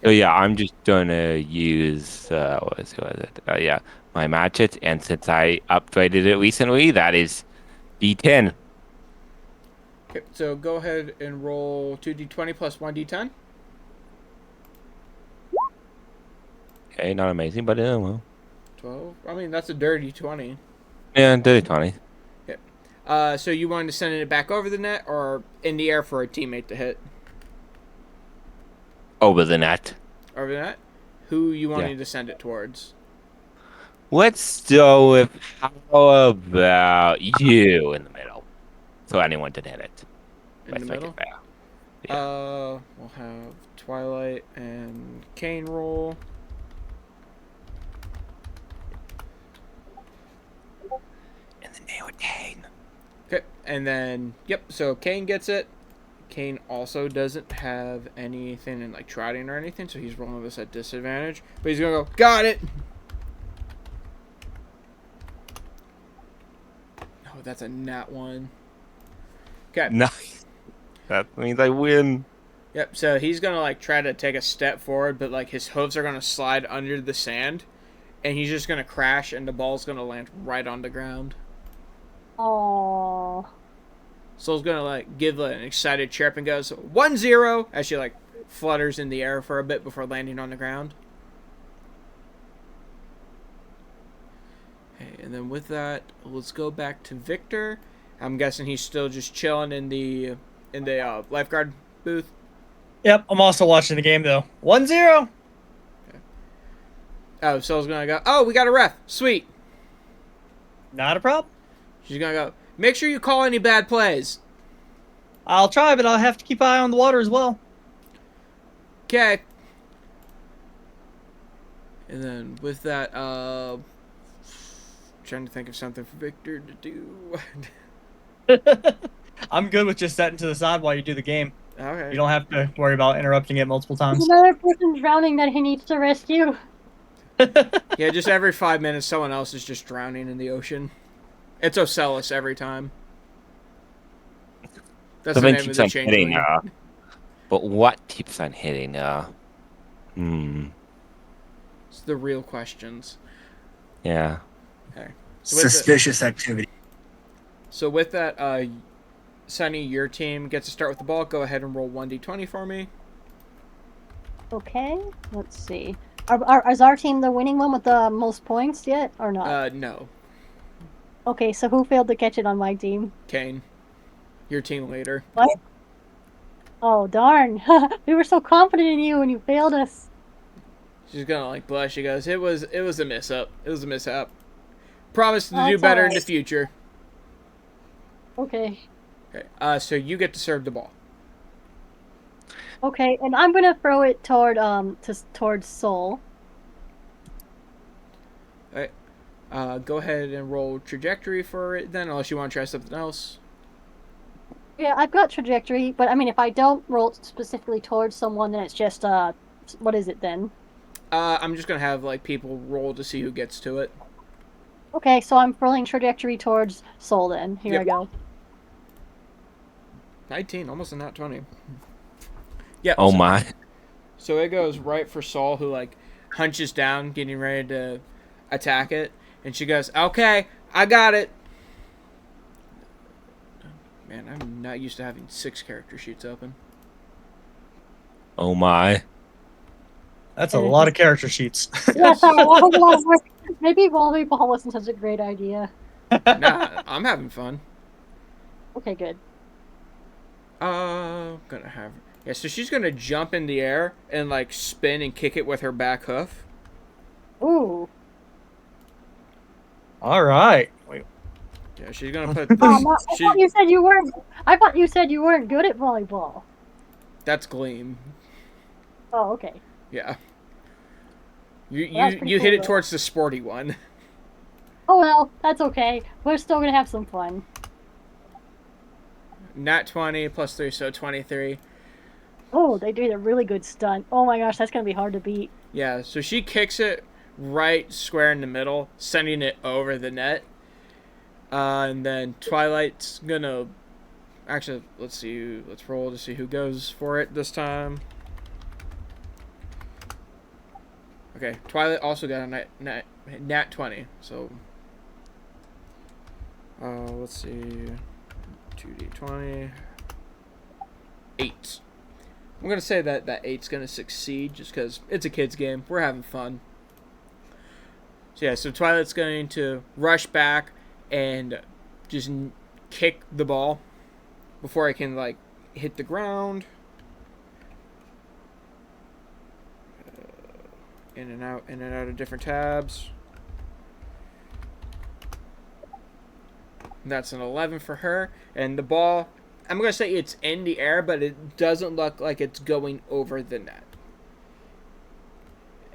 So yeah, I'm just gonna use what is it? Yeah, my matchet, and since I upgraded it recently, that is D10. Okay, so go ahead and roll 2d20 plus 1d10. Okay, not amazing, but well. 12. I mean, that's a dirty 20. Yeah, dirty 20. So you wanted to send it back over the net or in the air for a teammate to hit? Over the net. Over the net? Who you wanting to send it towards? Let's go with how about you in the middle, so anyone can hit it. In Let's the make middle? it fair. Yeah. We'll have Twilight and Kane roll. In the name of Kane. Okay, and then, yep, so Kane gets it. Kane also doesn't have anything in, like, trotting or anything, so he's rolling this at disadvantage. But he's gonna go, got it! Oh, that's a nat 1. Okay. Nice. That means I win. Yep, so he's gonna, like, try to take a step forward, but, like, his hooves are gonna slide under the sand, and he's just gonna crash, and the ball's gonna land right on the ground. Oh. Soul's gonna like give an excited chirp and goes 1-0 as she like flutters in the air for a bit before landing on the ground. Okay, and then with that, let's go back to Victor. I'm guessing he's still just chilling in the lifeguard booth. Yep, I'm also watching the game though. 1-0. Okay. Oh, Soul's gonna go. Oh, we got a ref. Sweet. Not a problem. She's gonna go. Make sure you call any bad plays. I'll try, but I'll have to keep an eye on the water as well. Okay. And then with that, trying to think of something for Victor to do. I'm good with just setting to the side while you do the game. Okay. You don't have to worry about interrupting it multiple times. There's another person drowning that he needs to rescue. Yeah, just every 5 minutes, someone else is just drowning in the ocean. It's Ocellus every time. That's the Something name of keeps the on hitting. changeling. But what keeps on hitting? It's the real questions. Yeah. Okay. Suspicious activity. So with that, Sunny, your team gets to start with the ball. Go ahead and roll 1d20 for me. Okay, let's see. Is our team the winning one with the most points yet, or not? No. Okay, so who failed to catch it on my team? Kane. Your team leader. What? Oh, darn. We were so confident in you and you failed us. She's gonna like blush. She goes, it was a miss up. It was a mishap. Promise to do That's better in the alright. future. Okay. Okay. So you get to serve the ball. Okay, and I'm gonna throw it towards Soul. Alright. Go ahead and roll trajectory for it then, unless you want to try something else. Yeah, I've got trajectory, but I mean, if I don't roll specifically towards someone, then it's just what is it then? I'm just gonna have like people roll to see who gets to it. Okay, so I'm rolling trajectory towards Soul then. Here Yep. I go. 19, almost a nat 20. Yeah. Oh so, my. So it goes right for Saul, who like hunches down, getting ready to attack it, and she goes, "Okay, I got it." Man, I'm not used to having 6 character sheets open. Oh my. That's a lot of character sheets. Yeah, sorry, that was a lot of work. Maybe volleyball wasn't such a great idea. Nah, I'm having fun. Okay, good. Gonna have. Yeah, so she's gonna jump in the air and like spin and kick it with her back hoof. Ooh. All right. Wait, Yeah, she's gonna put. I This, thought you said you weren't. I thought you said you weren't good at volleyball. that's Gleam. Oh, okay. Yeah. You Well, that's you pretty you cool, hit it though. towards the sporty one. Oh well, that's okay. We're still gonna have some fun. Nat 20 plus 3, so 23. Oh, they did a really good stunt. Oh my gosh, that's gonna be hard to beat. Yeah, so she kicks it right square in the middle, sending it over the net. And then Twilight's gonna. Actually, let's see. Let's roll to see who goes for it this time. Okay, Twilight also got a nat 20. So, let's see. 2d20. 8. I'm gonna say that 8's gonna succeed just because it's a kid's game. We're having fun. So yeah, so Twilight's going to rush back and just kick the ball before I can like hit the ground. In and out of different tabs. That's an 11 for her, and the ball, I'm gonna say it's in the air, but it doesn't look like it's going over the net.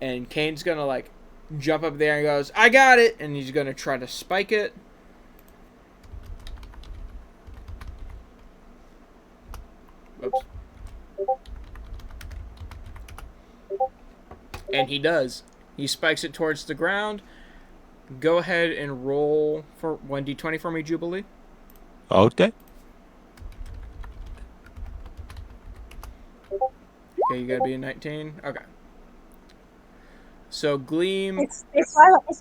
And Kane's gonna like jump up there and goes, "I got it!" And he's gonna try to spike it. Oops. And he does. He spikes it towards the ground. Go ahead and roll for 1d20 for me, Jubilee. Okay. Okay, you gotta be a 19. Okay. So Gleam, Is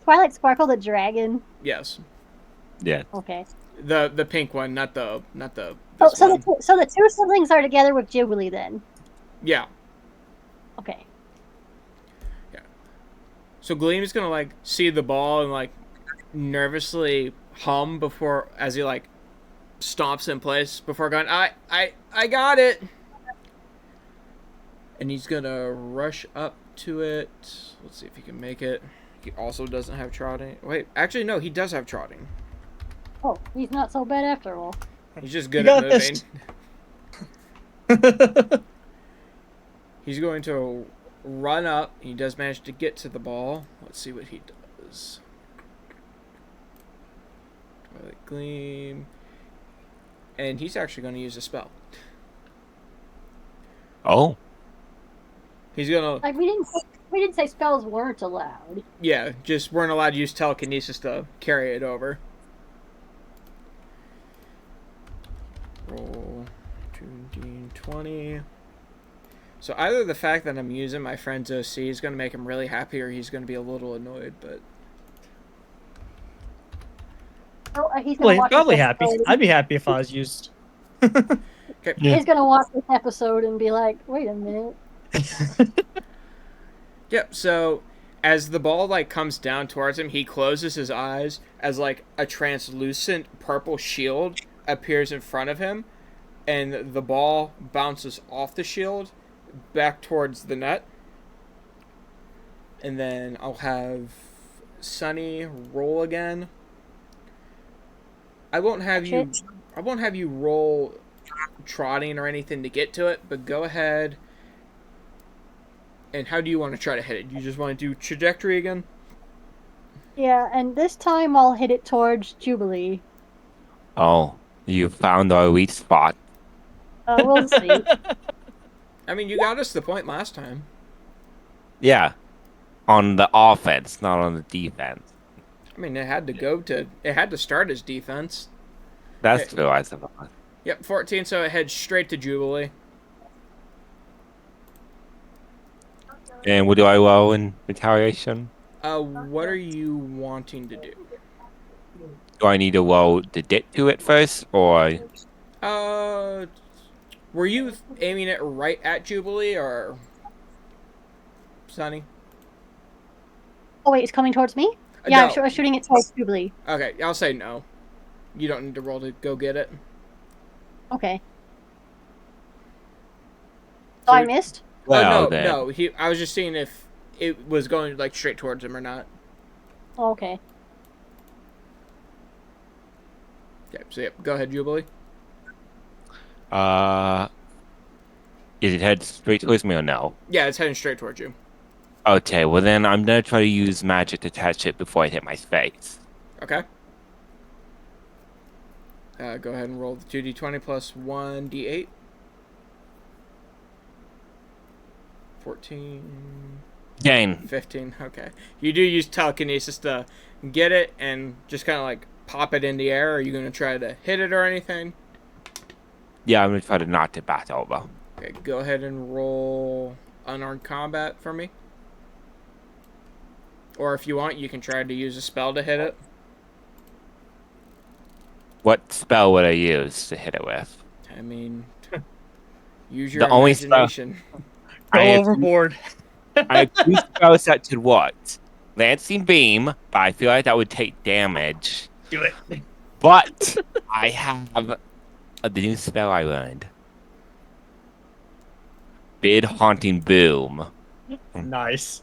Twilight Sparkle the dragon? yes, Yeah. Okay. the pink one, not the Oh, this so one. the two siblings are together with Jubilee then. Yeah. Okay. So Gleam's gonna like see the ball and like nervously hum before as he like stomps in place before going, I got it. And he's gonna rush up to it. Let's see if he can make it. He also doesn't have trotting. Wait, actually no, he does have trotting. Oh, he's not so bad after all. He's just good You at got this. moving. He's going to run up. He does manage to get to the ball. Let's see what he does. Twilight Gleam. And he's actually going to use a spell. Oh. He's going to, Like we didn't say spells weren't allowed. yeah, just weren't allowed to use telekinesis to carry it over. Roll 2d20. So either the fact that I'm using my friend's OC is going to make him really happy, or he's going to be a little annoyed. But Oh, he's gonna well, he's watch probably us happy. go- I'd be happy if I was used. Okay. Yeah. He's gonna watch this episode and be like, "Wait a minute." Yep. So as the ball like comes down towards him, he closes his eyes as like a translucent purple shield appears in front of him, and the ball bounces off the shield back towards the net. And then I'll have Sunny roll again. I won't have Catch you. it. I won't have you roll trotting or anything to get to it, but go ahead. And how do you want to try to hit it? You just want to do trajectory again? Yeah, and this time I'll hit it towards Jubilee. Oh, you found our weak spot. We'll see. I mean, you got us the point last time. Yeah, on the offense, not on the defense. I mean, it had to go to. It had to start as defense. That's Okay. true, I suppose. Yep, 14. So it heads straight to Jubilee. And what do I roll in retaliation? What are you wanting to do? Do I need to roll to get to it first, or Were you aiming it right at Jubilee or Sunny? Oh wait, it's coming towards me. Yeah, No. I'm shooting it towards Jubilee. Okay, I'll say no. You don't need to roll to go get it. Okay. So I So- missed. Oh no, then. no. I was just seeing if it was going like straight towards him or not. Oh, okay. Okay, so yep, go ahead, Jubilee. Is it head straight towards me or no? Yeah, it's heading straight towards you. Okay, well then I'm gonna try to use magic to touch it before I hit my face. Okay. Go ahead and roll the 2d20 plus 1d8. 14, Dang. 15. Okay. You do use telekinesis to get it and just kind of like pop it in the air. Are you going to try to hit it or anything? Yeah, I'm gonna try to knock it back over. Okay, go ahead and roll unarmed combat for me. Or if you want, you can try to use a spell to hit it. What spell would I use to hit it with? I use your The only spell- imagination. Go I have- overboard. I have two spells that could work. Lancing Beam, but I feel like that would take damage. Do it. But I have the new spell I learned. Bid Haunting Boom. Nice.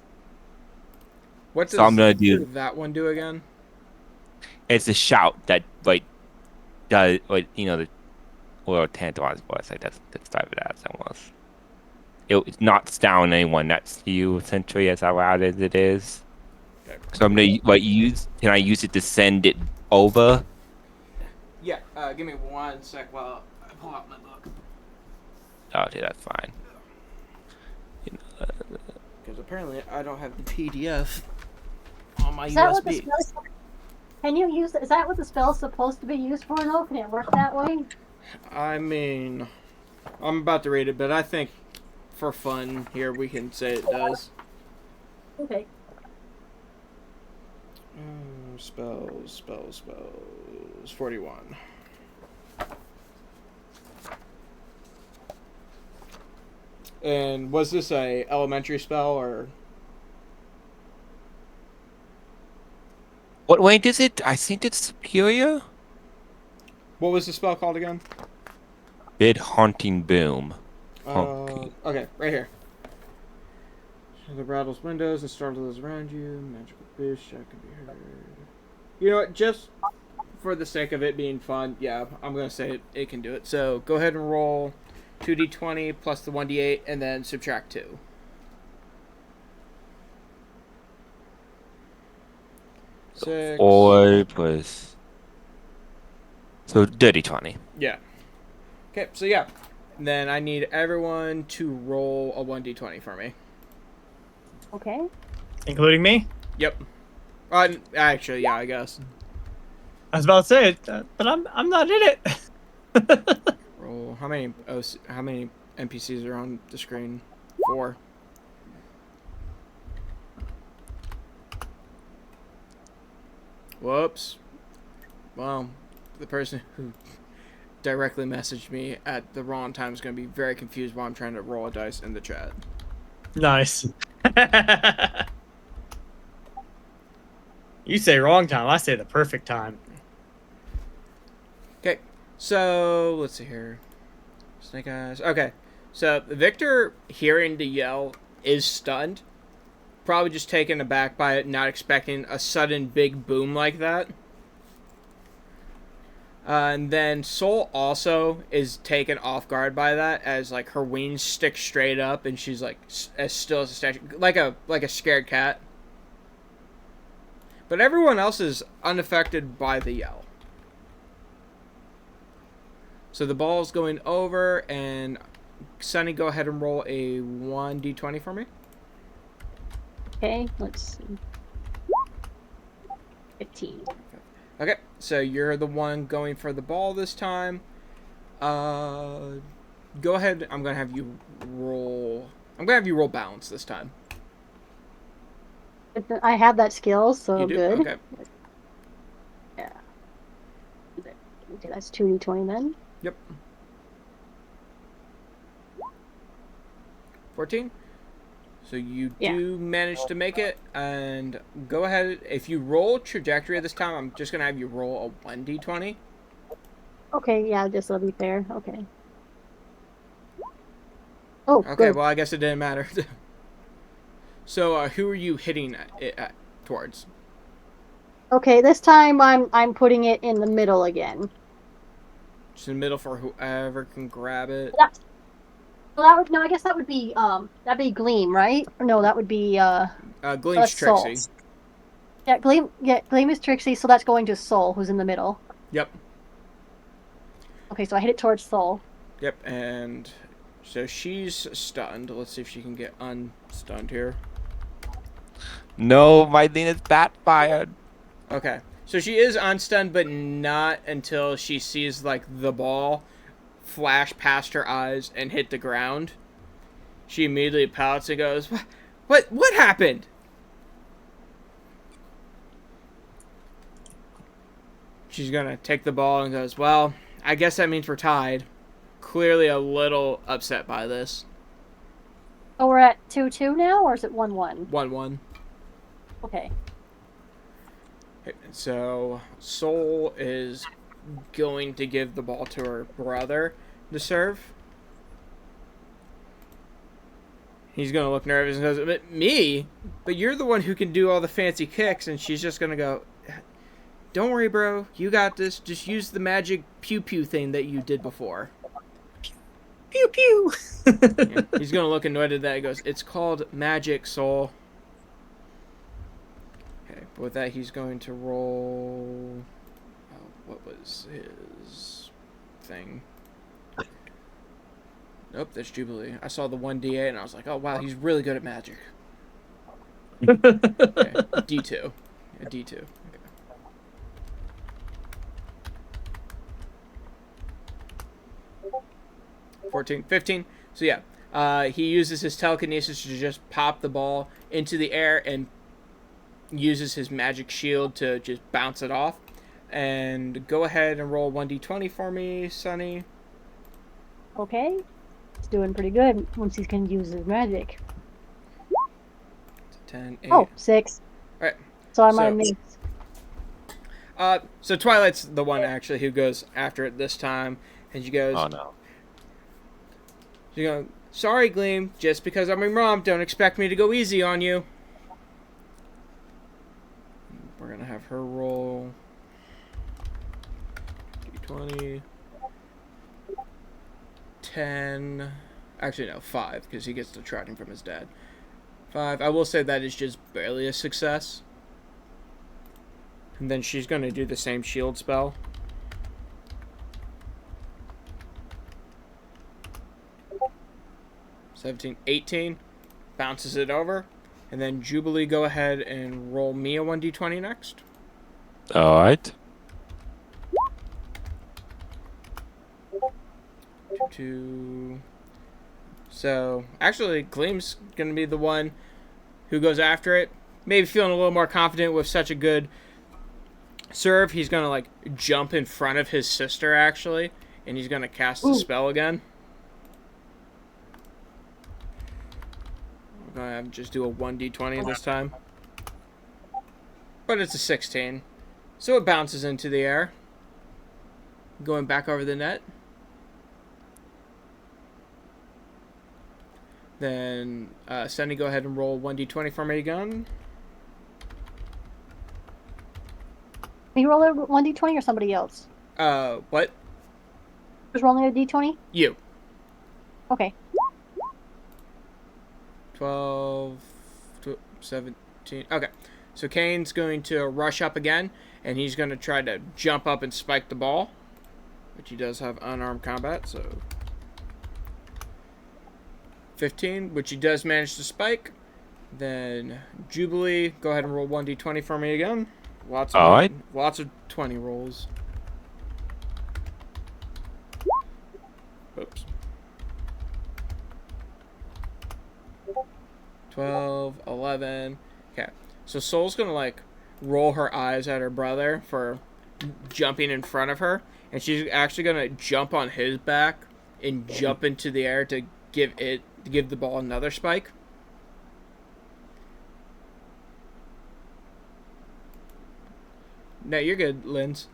What does So I'm gonna do- that one do again? It's a shout that like does like the well tantalized voice. Like that's type it as almost. It knocks down anyone next to you essentially as loud as it is. Okay. So I'm gonna can I use it to send it over? Yeah, give me 1 sec while I pull out my book. Okay, that's fine. Because apparently I don't have the PDF on my Is that what the USB. spell's for? Can you use? Is that what the spell's supposed to be used for? No, can it work that way? I mean, I'm about to read it, but I think for fun here we can say it does. Okay. Spells. 41. And was this a elementary spell or? What rank is it? I think it's superior. What was the spell called again? Bid Haunting Boom. Okay. Okay, right here. The rattles windows and startles around you. Magical boost shot can be heard. You know what? Just for the sake of it being fun, yeah, I'm gonna say it can do it. So go ahead and roll 2d20 plus the 1d8, and then subtract 2. Six. 4 plus. So dirty 20. Yeah. Okay, so yeah. Then I need everyone to roll a 1d20 for me. Okay. Including me? Yep. Actually, yeah, I guess. I was about to say it, but I'm not in it. Roll. How many NPCs are on the screen? 4. Whoops. Well, the person who directly messaged me at the wrong time is going to be very confused while I'm trying to roll a dice in the chat. Nice. You say wrong time. I say the perfect time. Okay, so let's see here. Snake Eyes. Okay, so Victor, hearing the yell, is stunned. Probably just taken aback by it, not expecting a sudden big boom like that. And then Soul also is taken off guard by that, as like her wings stick straight up and she's like as still as a statue, like a scared cat. But everyone else is unaffected by the yell. So the ball's going over, and Sunny, go ahead and roll a 1d20 for me. Okay, let's see. 15. Okay, so you're the one going for the ball this time. Go ahead. I'm gonna have you roll balance this time. I have that skill, so You do? good. Okay. Yeah. Okay, that's 2d20 then. Yep. 14. So you do manage to make it, and go ahead. If you roll trajectory this time, I'm just gonna have you roll a 1d20. Okay, yeah, just that'll be fair. Okay. Oh, Okay, good. well, I guess it didn't matter. So, who are you hitting it towards? Okay, this time I'm putting it in the middle again. Just in the middle for whoever can grab it. That's, well, that would no. I guess that'd be Gleam, right? Or no, that would be Gleam's Soul. Trixie. Yeah, Gleam is Trixie, so that's going to Soul, who's in the middle. Yep. Okay, so I hit it towards Soul. Yep, and so she's stunned. Let's see if she can get unstunned here. No, my thing is backfired. Okay, so she is unstunned, but not until she sees like the ball flash past her eyes and hit the ground. She immediately pouts and goes, What happened?" She's gonna take the ball and goes, "Well, I guess that means we're tied." Clearly a little upset by this. Oh, we're at 2-2 now, or is it 1-1? 1-1. Okay. So Soul is going to give the ball to her brother to serve. He's going to look nervous and goes, "But me? But you're the one who can do all the fancy kicks." And she's just going to go, "Don't worry, bro. You got this. Just use the magic pew-pew thing that you did before." Pew pew. Yeah. He's going to look annoyed at that. He goes, "It's called magic, Soul." Okay, but with that, he's going to roll... Oh, what was his thing? Nope, that's Jubilee. I saw the 1d8 and I was like, "Oh, wow, he's really good at magic." Okay, D2. Yeah, D2. Okay. 14, 15. So yeah, he uses his telekinesis to just pop the ball into the air and uses his magic shield to just bounce it off. And go ahead and roll 1d20 for me, Sunny. Okay. It's doing pretty good once he can use his magic. 10, 8. Oh, 6. Alright. So I might have missed. So Twilight's the one actually who goes after it this time, and she goes, Oh no. She goes, "Sorry, Gleam. Just because I'm your mom, don't expect me to go easy on you." We're gonna have her roll d20, 10. Actually, no, 5, because he gets the trotting from his dad. 5. I will say that is just barely a success. And then she's gonna do the same shield spell. 17, 18, bounces it over, and then Jubilee, go ahead and roll me a 1d20 next. All right. 2. So actually, Gleam's gonna be the one who goes after it. Maybe feeling a little more confident with such a good serve, he's gonna like jump in front of his sister actually, and he's gonna cast the Ooh. spell again. I'm gonna have him just do a 1d20 this time. But it's a 16. So it bounces into the air. Going back over the net. Then, Sunny, go ahead and roll 1d20 for me again. Can you roll a 1d20 or somebody else? What? Who's rolling a d20? You. Okay. 12, 17. Okay. So Kane's going to rush up again, and he's going to try to jump up and spike the ball. Which he does have unarmed combat, so 15, which he does manage to spike. Then Jubilee, go ahead and roll 1d20 for me again. Lots of 20 rolls. Oops. 12, 11. Okay. So Soul's gonna like roll her eyes at her brother for jumping in front of her, and she's actually gonna jump on his back and jump into the air to give the ball another spike. No, you're good, Linz.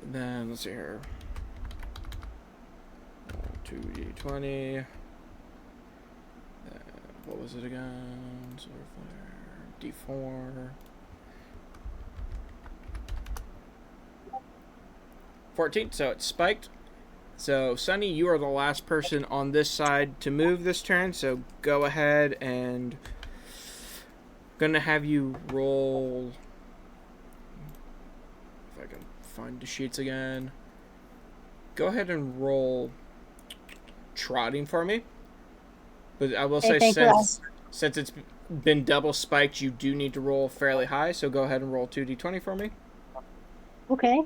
Then let's see here. 2d20. What was it again? Solar flare. D4. 14, so it's spiked. So, Sunny, you are the last person on this side to move this turn, so go ahead and gonna have you roll. If I can find the sheets again. Go ahead and roll trotting for me. But I will say, since it's been double spiked, you do need to roll fairly high, so go ahead and roll 2d20 for me. Okay.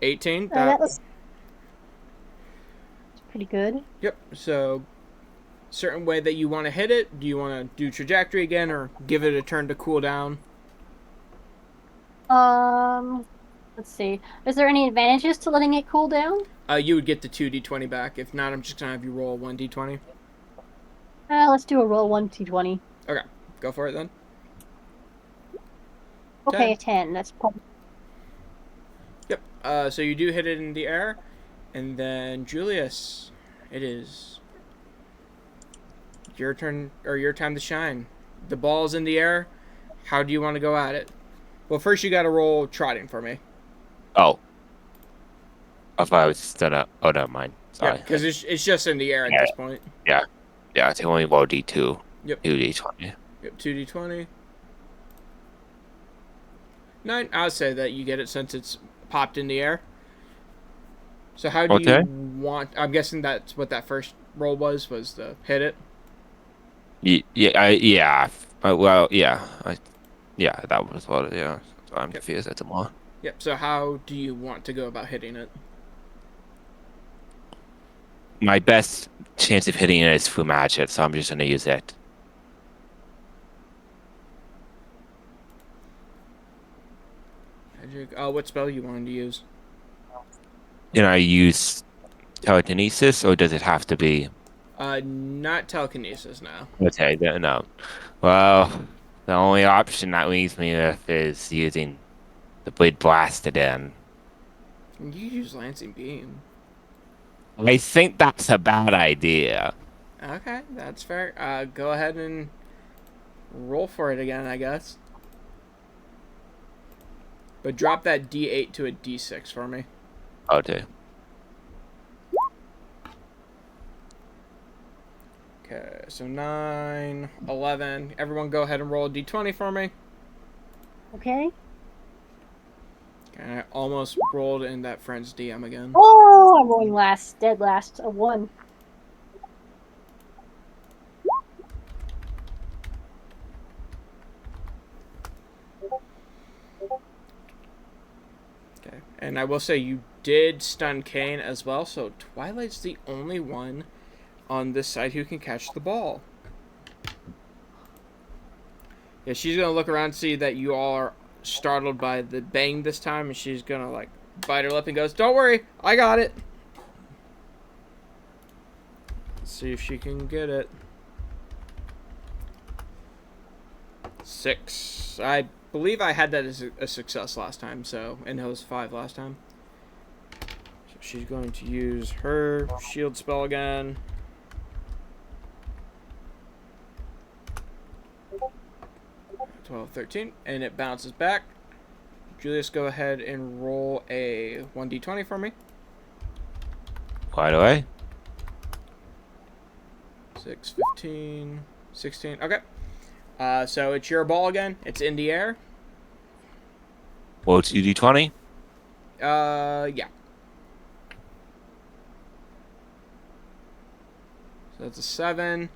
18. That was pretty good. Yep. So, certain way that you want to hit it. Do you want to do trajectory again, or give it a turn to cool down? Let's see. Is there any advantages to letting it cool down? You would get the 2d20 back. If not, I'm just gonna have you roll 1d20. Let's do a roll 1d20. Okay, go for it then. Okay, 10. That's probably. Yep. So you do hit it in the air, and then Julius, it is your turn, or your time to shine. The ball's in the air. How do you want to go at it? Well, first you got to roll trotting for me. Oh. I thought I was just gonna. Oh, never mind. Sorry. Yeah, because it's just in the air at this point. Yeah, I think only roll D2. Yep. 2D20. Yep, 2d20. 9. I'll say that you get it since it's popped in the air. So how do you want... I'm guessing that's what that first roll was to hit it? Yeah. Well, yeah. Yeah, that was what. Yeah. So I'm confused at the more. Yep. So how do you want to go about hitting it? My best chance of hitting it is through magic, so I'm just gonna use it. Magic. What spell you wanted to use? Can I use telekinesis, or does it have to be? Not telekinesis now. Okay, no. Well, the only option that leaves me with is using the blade blasted in. You use Lancing Beam. I think that's a bad idea. Okay, that's fair. Go ahead and roll for it again, I guess. But drop that D8 to a D6 for me. Okay. Okay, so 9, 11. Everyone go ahead and roll a D20 for me. Okay. And I almost rolled in that friend's DM again. Oh, I'm rolling last. Dead last. A 1. Okay, and I will say you did stun Kane as well, so Twilight's the only one on this side who can catch the ball. Yeah, she's going to look around and see that you all are startled by the bang this time, and she's going to, like, bite her lip and goes, "Don't worry, I got it." Let's see if she can get it. 6. I believe I had that as a success last time, so, and it was 5 last time. So she's going to use her shield spell again. 12, 13, and it bounces back. Julius, go ahead and roll a 1d20 for me. Right away. 6, 15, 16. Okay. So it's your ball again. It's in the air. Roll 2d20. Yeah. So that's a 7.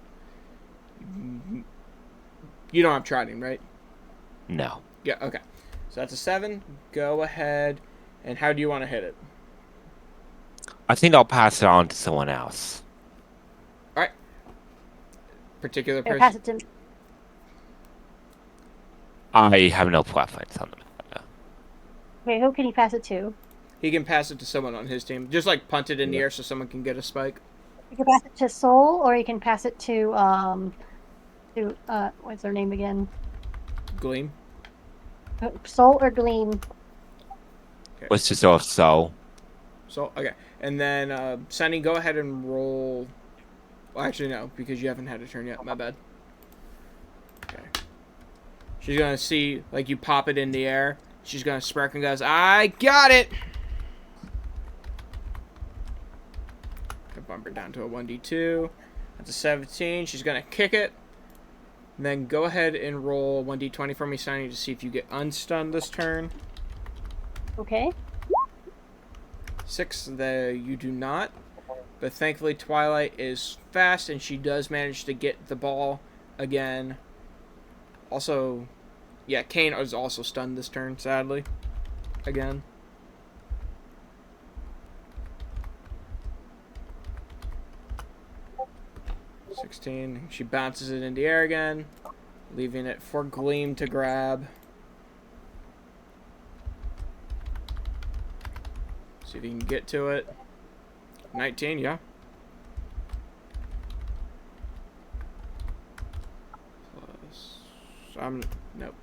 You don't have trident, right? No. Yeah, okay. So that's a 7. Go ahead. And how do you want to hit it? I think I'll pass it on to someone else. Alright. Particular Here, person. pass it to me. I have no preference on the matter. Okay, who can you pass it to? He can pass it to someone on his team. Just like punt it in the air so someone can get a spike. You can pass it to Soul, or you can pass it to what's their name again? Gleam. Soul or Gleam? Let's just go with Soul. So, okay. And then, Sunny, go ahead and roll... Well, actually, no, because you haven't had a turn yet. My bad. Okay. She's going to see, like, you pop it in the air. She's going to smirk and goes, "I got it!" Gonna bump her down to a 1d2. That's a 17. She's going to kick it. And then go ahead and roll 1d20 for me, Sunny, to see if you get unstunned this turn. Okay. 6, you do not. But thankfully Twilight is fast and she does manage to get the ball again. Also, yeah, Kane is also stunned this turn, sadly. Again. (16). She bounces it in the air again, leaving it for Gleam to grab. See if he can get to it. 19, yeah. Plus, nope.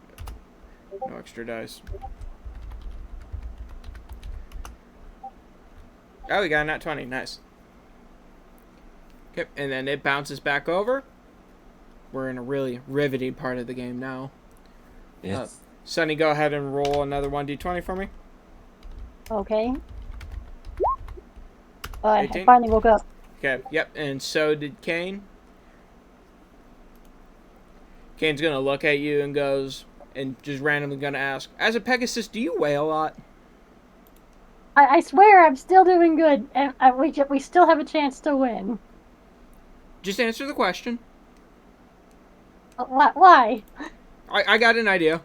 No extra dice. Oh, we got a nat 20. Nice. Okay, and then it bounces back over. We're in a really riveting part of the game now. Yes. Sunny, go ahead and roll another 1d20 for me. Okay. I 18? finally woke up. Okay, yep, and so did Kane. Kane's gonna look at you and goes, and just randomly gonna ask, "As a Pegasus, do you weigh a lot?" I swear I'm still doing good, and we still have a chance to win. Just answer the question. Why? I got an idea.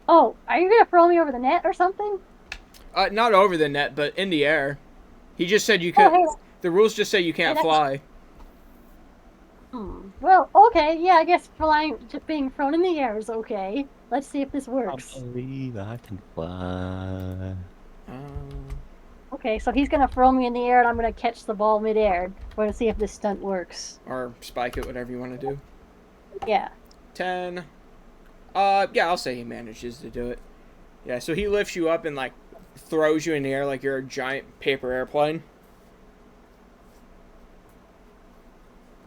Oh, are you gonna throw me over the net or something? Not over the net, but in the air. He just said you could. Oh, hey. The rules just say you can't Hey, fly. Well, okay, yeah, I guess just being thrown in the air is okay. Let's see if this works. I believe I can fly. Okay, so he's gonna throw me in the air and I'm gonna catch the ball midair. We're gonna see if this stunt works. Or spike it, whatever you want to do. Yeah. 10. Yeah, I'll say he manages to do it. Yeah, so he lifts you up and, like, throws you in the air like you're a giant paper airplane.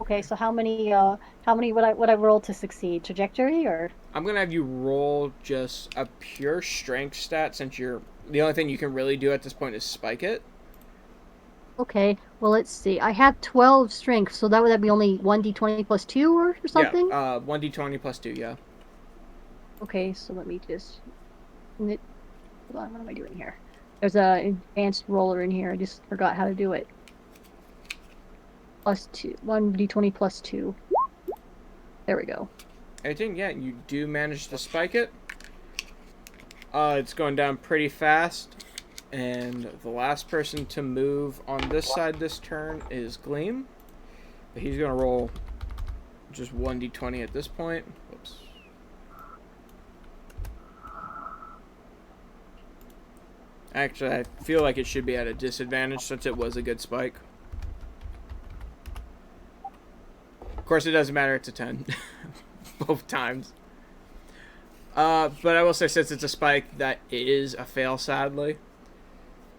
Okay, so how many would I roll to succeed? Trajectory or? I'm gonna have you roll just a pure strength stat since you're the only thing you can really do at this point is spike it. Okay, well let's see. I have 12 strength, so that would be only 1d20 plus 2 or something? Yeah, 1d20 plus 2, yeah. Okay, so let me just... Hold on, what am I doing here? There's a advanced roller in here. I just forgot how to do it. Plus 2. 1d20 plus 2. There we go. 18, yeah, you do manage to spike it. It's going down pretty fast. And the last person to move on this side this turn is Gleam. But he's going to roll just 1d20 at this point. Whoops. Actually, I feel like it should be at a disadvantage since it was a good spike. Of course, it doesn't matter. It's a 10. Both times. But I will say, since it's a spike, that is a fail, sadly.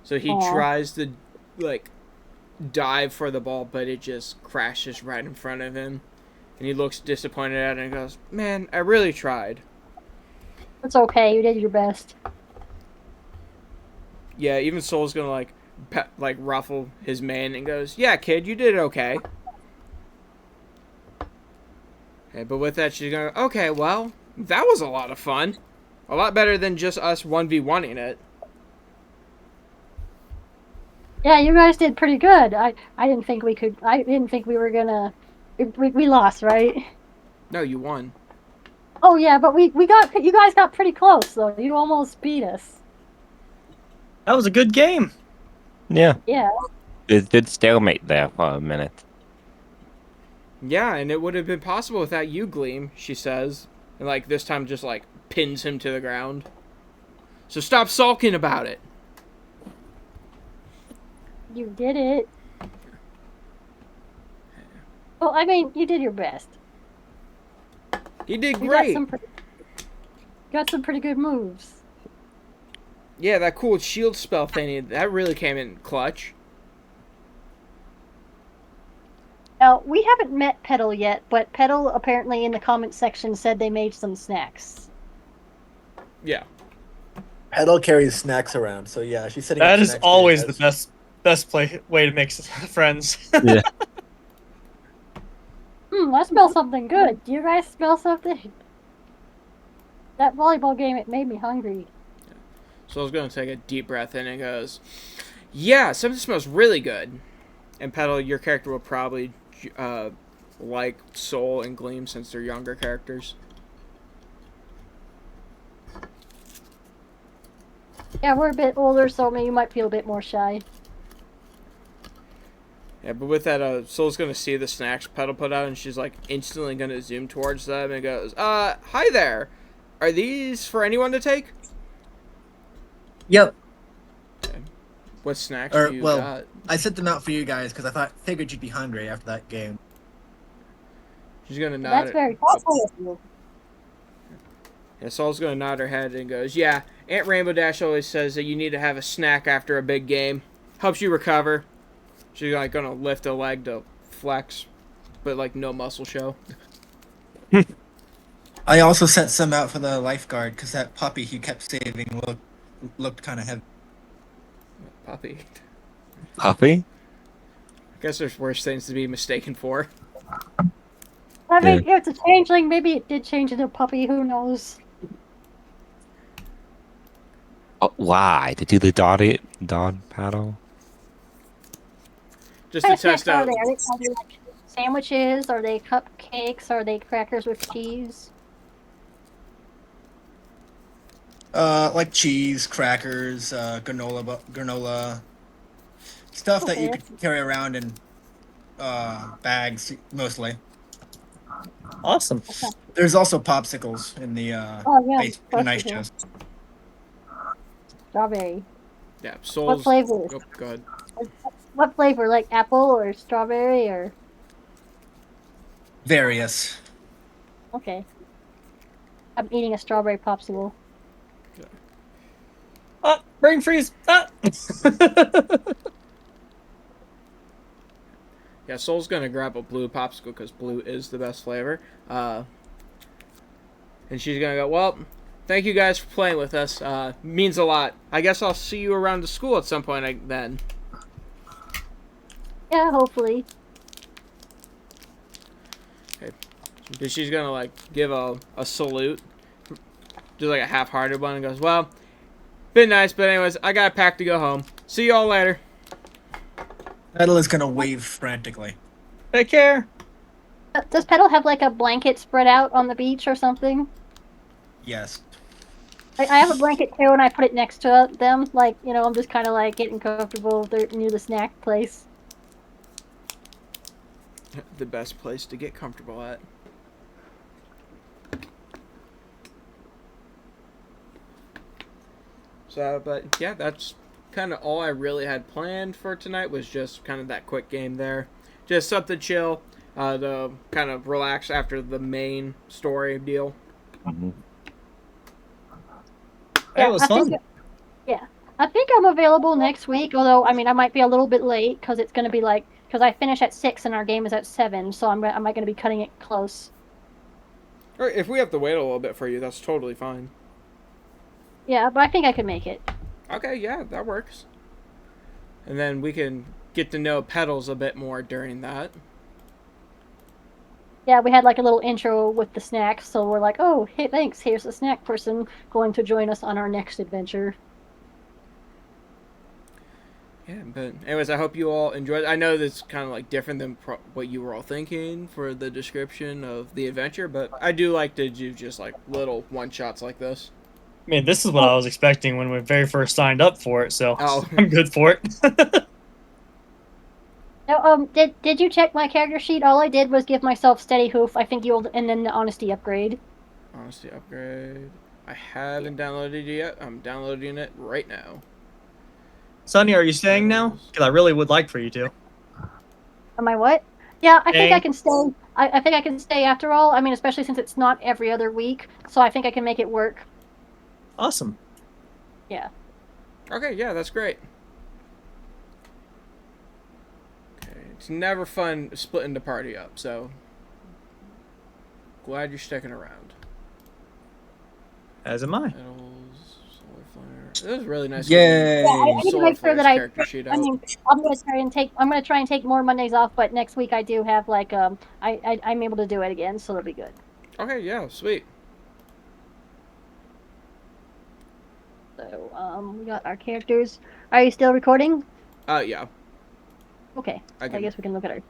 So he Aw. tries to, like, dive for the ball, but it just crashes right in front of him. And he looks disappointed at it and goes, "Man, I really tried." It's okay. You did your best. Yeah, even Soul's gonna, like ruffle his mane and goes, "Yeah, kid, you did okay." Okay, but with that, she's going, "Okay, well, that was a lot of fun. A lot better than just us 1v1ing it." Yeah, you guys did pretty good. I didn't think we could. I didn't think we were gonna. We lost, right? No, you won. Oh yeah, but we got. You guys got pretty close though. You almost beat us. That was a good game. Yeah. Yeah. It did stalemate there for a minute. Yeah, and it would have been possible without you, Gleam, she says. And, like, this time just, like, pins him to the ground. So stop sulking about it. You did it. Well, I mean, you did your best. He did You great. got some pretty good moves. Yeah, that cool shield spell thing, that really came in clutch. Now, we haven't met Petal yet, but Petal apparently in the comment section said they made some snacks. Yeah. Petal carries snacks around, so yeah, she's sitting. That up is snacks to always you the guys. best way to make friends. Yeah. I smell something good. Do you guys smell something? That volleyball game, it made me hungry. So I was going to take a deep breath in and goes, "Yeah, something smells really good." And Petal, your character will probably like Soul and Gleam since they're younger characters. Yeah, we're a bit older, so maybe you might feel a bit more shy. Yeah, but with that, Soul's going to see the snacks Petal put out, and she's, like, instantly going to zoom towards them and goes, "Hi there. Are these for anyone to take?" Yep. What snacks Or, do you well, got? I sent them out for you guys because figured you'd be hungry after that game. She's going to nod. That's very thoughtful of you. Yeah, Soul's going to nod her head and goes, "Yeah, Aunt Rainbow Dash always says that you need to have a snack after a big game. Helps you recover." She's, like, going to lift a leg to flex, but, like, no muscle show. I also sent some out for the lifeguard because that puppy he kept saving looked kind of heavy. Puppy. Puppy? I guess there's worse things to be mistaken for. I mean, if it's a changeling, maybe it did change into a puppy, who knows? Oh, why? To do the dog paddle? Just to test out. Are they like sandwiches? Are they cupcakes? Are they crackers with cheese? Like cheese, crackers, granola, stuff that you Okay. could carry around in bags mostly. Awesome. There's also popsicles in the Oh yeah, ice, in an ice popsicle. chest. Strawberry. Yeah, Soul's. What flavor? Oh, go ahead. What flavor? Like apple or strawberry or? Various. Okay. I'm eating a strawberry popsicle. Brain freeze. Yeah, Soul's gonna grab a blue popsicle because blue is the best flavor. And she's gonna go, "Well, thank you guys for playing with us. Means a lot. I guess I'll see you around the school at some point then." Yeah, hopefully. But she's gonna, like, give a salute. Just like a half-hearted one and goes, "Well, been nice, but anyways, I got a pack to go home. See y'all later." Petal is gonna wave frantically. Take care. Does Petal have like a blanket spread out on the beach or something? Yes. I have a blanket too, and I put it next to them. Like, you know, I'm just kind of like getting comfortable. They're near the snack place. The best place to get comfortable at. So, but yeah, that's kind of all I really had planned for tonight was just kind of that quick game there. Just something chill, to kind of relax after the main story deal. Mhm. Hey, it was fun. I think I'm available next week. Although I mean, I might be a little bit late because it's going to be because I finish at 6 and our game is at 7, so I might going to be cutting it close. Or if we have to wait a little bit for you, that's totally fine. Yeah, but I think I could make it. Okay, yeah, that works. And then we can get to know Petals a bit more during that. Yeah, we had like a little intro with the snacks, so we're like, oh, hey, thanks. Here's the snack person going to join us on our next adventure. Yeah, but anyways, I hope you all enjoyed. I know this kind of like different than what you were all thinking for the description of the adventure, but I do like to do just like little one shots like this. I mean, this is what I was expecting when we very first signed up for it, so Oh. I'm good for it. Now, did you check my character sheet? All I did was give myself steady hoof. I think and then the honesty upgrade. Honesty upgrade. I haven't downloaded it yet. I'm downloading it right now. Sonny, are you staying now? Because I really would like for you to. Am I what? Yeah, I think I Staying? can stay. I think I can stay after all. I mean, especially since it's not every other week, so I think I can make it work. Awesome. Yeah. Okay, yeah, that's great. Okay, it's never fun splitting the party up, so glad you're sticking around. As am I. Petals, solar flare. It was really nice. Yay! Yeah, I need to Solar make sure Flare's that character sheet I out. mean, I'm gonna try and take more Mondays off, but next week I do have like I'm able to do it again, so it'll be good. Okay, yeah, sweet. So we got our characters. Are you still recording? Yeah. Okay. I I can- guess we can look at our